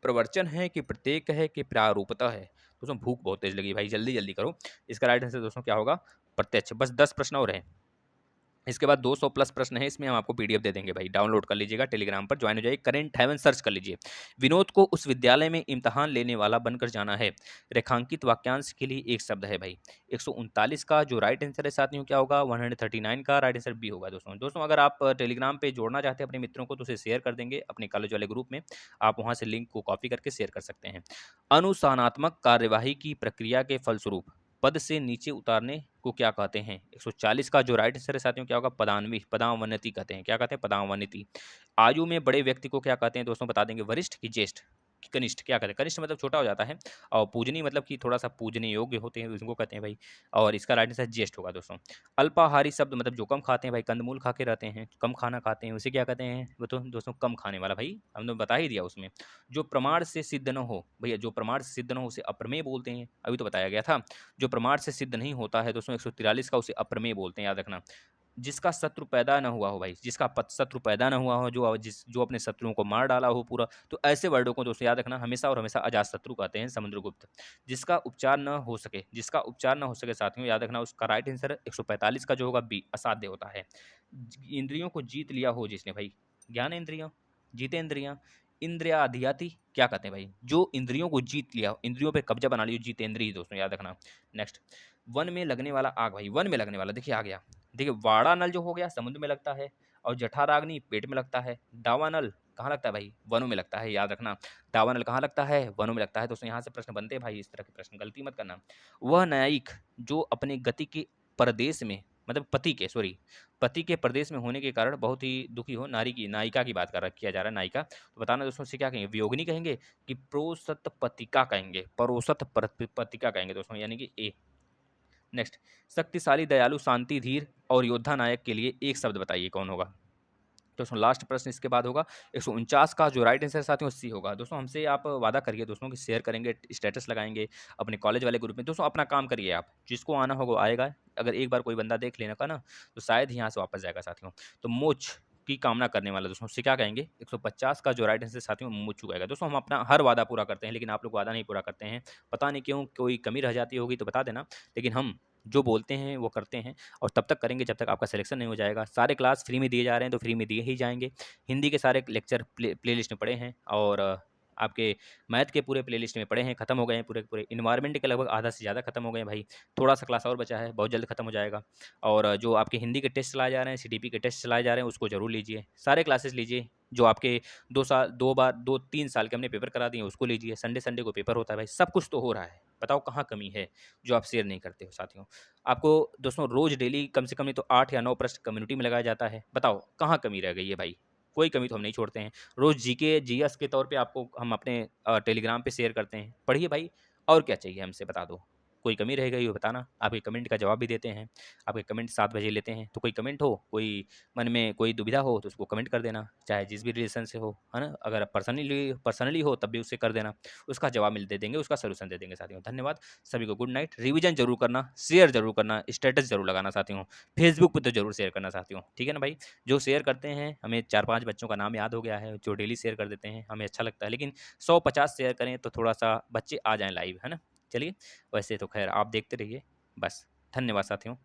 प्रवचन है कि प्रत्येक है कि प्रारूपता है? दोस्तों भूख बहुत तेज लगी भाई, जल्दी जल्दी करो। इसका राइट आंसर दोस्तों क्या होगा? प्रत्यक्ष। बस 10 प्रश्न और हैं, इसके बाद 200 प्लस प्रश्न है, इसमें हम आपको पीडीएफ दे देंगे भाई, डाउनलोड कर लीजिएगा, टेलीग्राम पर ज्वाइन हो जाइए, करेंट हेवन सर्च कर लीजिए। विनोद को उस विद्यालय में इम्तहान लेने वाला बनकर जाना है, रेखांकित वाक्यांश के लिए एक शब्द है भाई। 139 का जो राइट आंसर है साथियों क्या होगा? 139 का राइट आंसर बी होगा दोस्तों। अगर आप टेलीग्राम पे जोड़ना चाहते हैं अपने मित्रों को तो उसे शेयर कर देंगे अपने कॉलेज वाले ग्रुप में, आप वहाँ से लिंक को कॉपी करके शेयर कर सकते हैं। अनुशासनात्मक कार्यवाही की प्रक्रिया के फलस्वरूप पद से नीचे उतारने को क्या कहते हैं? 140 का जो राइट आंसर है साथियों क्या होगा? पदावनति कहते हैं। क्या कहते हैं? पदावनति। आयु में बड़े व्यक्ति को क्या कहते हैं दोस्तों बता देंगे? वरिष्ठ की ज्येष्ठ कि कनिष्ठ? क्या कहते हैं? कनिष्ठ मतलब छोटा हो जाता है, और पूजनीय मतलब कि थोड़ा सा पूजने योग्य होते हैं, उसको कहते हैं भाई। और इसका राइट आंसर ज्येष्ठ होगा दोस्तों। अल्पाहारी शब्द मतलब जो कम खाते हैं भाई, कंदमूल खा के रहते हैं, कम खाना खाते हैं, उसे क्या कहते हैं? वो तो दोस्तों कम खाने वाला भाई, हमने बता ही दिया उसमें। जो प्रमाण से सिद्ध न हो भैया, जो प्रमाण से सिद्ध न हो उसे अप्रमेय बोलते हैं, अभी तो बताया गया था। जो प्रमाण से सिद्ध नहीं होता है दोस्तों 143 का, उसे अप्रमेय बोलते हैं, याद रखना। जिसका शत्रु पैदा ना हुआ हो भाई, जिसका शत्रु पैदा ना हुआ हो, जो अपने शत्रुओं को मार डाला हो पूरा, तो ऐसे वर्डों को दोस्तों याद रखना, हमेशा और हमेशा अजात शत्रु कहते हैं समुद्रगुप्त। जिसका उपचार न हो सके, जिसका उपचार न हो सके साथियों याद रखना, उसका राइट आंसर 145 का जो होगा बी, असाध्य होता है। इंद्रियों को जीत लिया हो जिसने भाई, ज्ञान इंद्रियों, जीतेंद्रियां, इंद्रियाधियाति क्या कहते हैं भाई? जो इंद्रियों को जीत लिया, इंद्रियों पे कब्जा बना लिया, जीतेंद्रिय दोस्तों, याद रखना। नेक्स्ट, वन में लगने वाला आग भाई, वन में लगने वाला देखिए आ गया। देखिए वाड़ा नल जो हो गया समुद्र में लगता है, और जठराग्नि पेट में लगता है। दावानल कहाँ लगता है भाई? वनों में लगता है, याद रखना। दावानल कहाँ लगता है? वनों में लगता है दोस्तों। यहाँ से प्रश्न बनते हैं भाई, इस तरह के प्रश्न गलती मत करना। वह न्यायिक जो अपने गति के परदेश में, मतलब पति के प्रदेश में होने के कारण बहुत ही दुखी हो, नायिका की बात किया जा रहा है, नायिका, तो बताना दोस्तों से क्या कहेंगे? वियोगिनी कहेंगे कि प्रोसत पतिका कहेंगे? परोसत पतिका कहेंगे दोस्तों, यानी कि ए। नेक्स्ट, शक्तिशाली, दयालु, शांति, धीर और योद्धा नायक के लिए एक शब्द बताइए कौन होगा? दोस्तों लास्ट प्रश्न इसके बाद होगा 149 का जो राइट आंसर साथियों 80 होगा। दोस्तों हमसे आप वादा करिए दोस्तों कि शेयर करेंगे, स्टेटस लगाएंगे अपने कॉलेज वाले ग्रुप में। दोस्तों अपना काम करिए, आप जिसको आना होगा वो आएगा, अगर एक बार कोई बंदा देख लेना का ना तो शायद यहाँ से वापस जाएगा साथियों। तो मोक्ष की कामना करने वाला दोस्तों उससे क्या कहेंगे? 150 का जो राइट आंसर साथियों मोक्ष आएगा। दोस्तों हम अपना हर वादा पूरा करते हैं, लेकिन आप लोग वादा नहीं पूरा करते हैं, पता नहीं क्यों, कोई कमी रह जाती होगी तो बता देना, लेकिन हम जो बोलते हैं वो करते हैं, और तब तक करेंगे जब तक आपका सिलेक्शन नहीं हो जाएगा। सारे क्लास फ्री में दिए जा रहे हैं तो फ्री में दिए ही जाएंगे। हिंदी के सारे लेक्चर प्लेलिस्ट में पड़े हैं, और आपके मैथ के पूरे प्लेलिस्ट में पड़े हैं, खत्म हो गए हैं पूरे पूरे। इन्वायरमेंट के लगभग आधा से ज़्यादा खत्म हो गए हैं भाई, थोड़ा सा क्लास और बचा है, बहुत जल्द खत्म हो जाएगा। और जो आपके हिंदी के टेस्ट चलाए जा रहे हैं, सीडीपी के टेस्ट चलाए जा रहे हैं, उसको जरूर लीजिए, सारे क्लासेस लीजिए, जो आपके 2 3 साल के हमने पेपर करा दिए उसको लीजिए, संडे संडे को पेपर होता है भाई, सब कुछ तो हो रहा है। बताओ कहाँ कमी है जो आप शेयर नहीं करते हो साथियों। आपको दोस्तों रोज़ डेली कम से कम नहीं तो 8 या 9 प्रश्न कम्युनिटी में लगाया जाता है। बताओ कहाँ कमी रह गई है भाई? कोई कमी तो हम नहीं छोड़ते हैं। रोज़ जीके, जीएस के तौर पे आपको हम अपने टेलीग्राम पे शेयर करते हैं। पढ़िए भाई, और क्या चाहिए हमसे बता दो। कोई कमी रह गई हो बताना, आपके कमेंट का जवाब भी देते हैं। आपके कमेंट 7 बजे लेते हैं, तो कोई कमेंट हो, कोई मन में कोई दुविधा हो तो उसको कमेंट कर देना, चाहे जिस भी रिलेशन से हो, है ना? अगर पर्सनली पर्सनली हो तब भी उससे कर देना, उसका जवाब मिल दे देंगे, उसका सॉल्यूशन दे देंगे साथियों। धन्यवाद सभी को, गुड नाइट। रिवीजन जरूर करना, शेयर जरूर करना, स्टेटस जरूर लगाना साथियों, फेसबुक पे तो जरूर शेयर करना साथियों, ठीक है ना भाई? जो शेयर करते हैं हमें 4-5 बच्चों का नाम याद हो गया है, जो डेली शेयर कर देते हैं, हमें अच्छा लगता है, लेकिन 100-50 शेयर करें तो थोड़ा सा बच्चे आ जाएं लाइव, है ना? चलिए, वैसे तो खैर आप देखते रहिए, बस। धन्यवाद साथियों।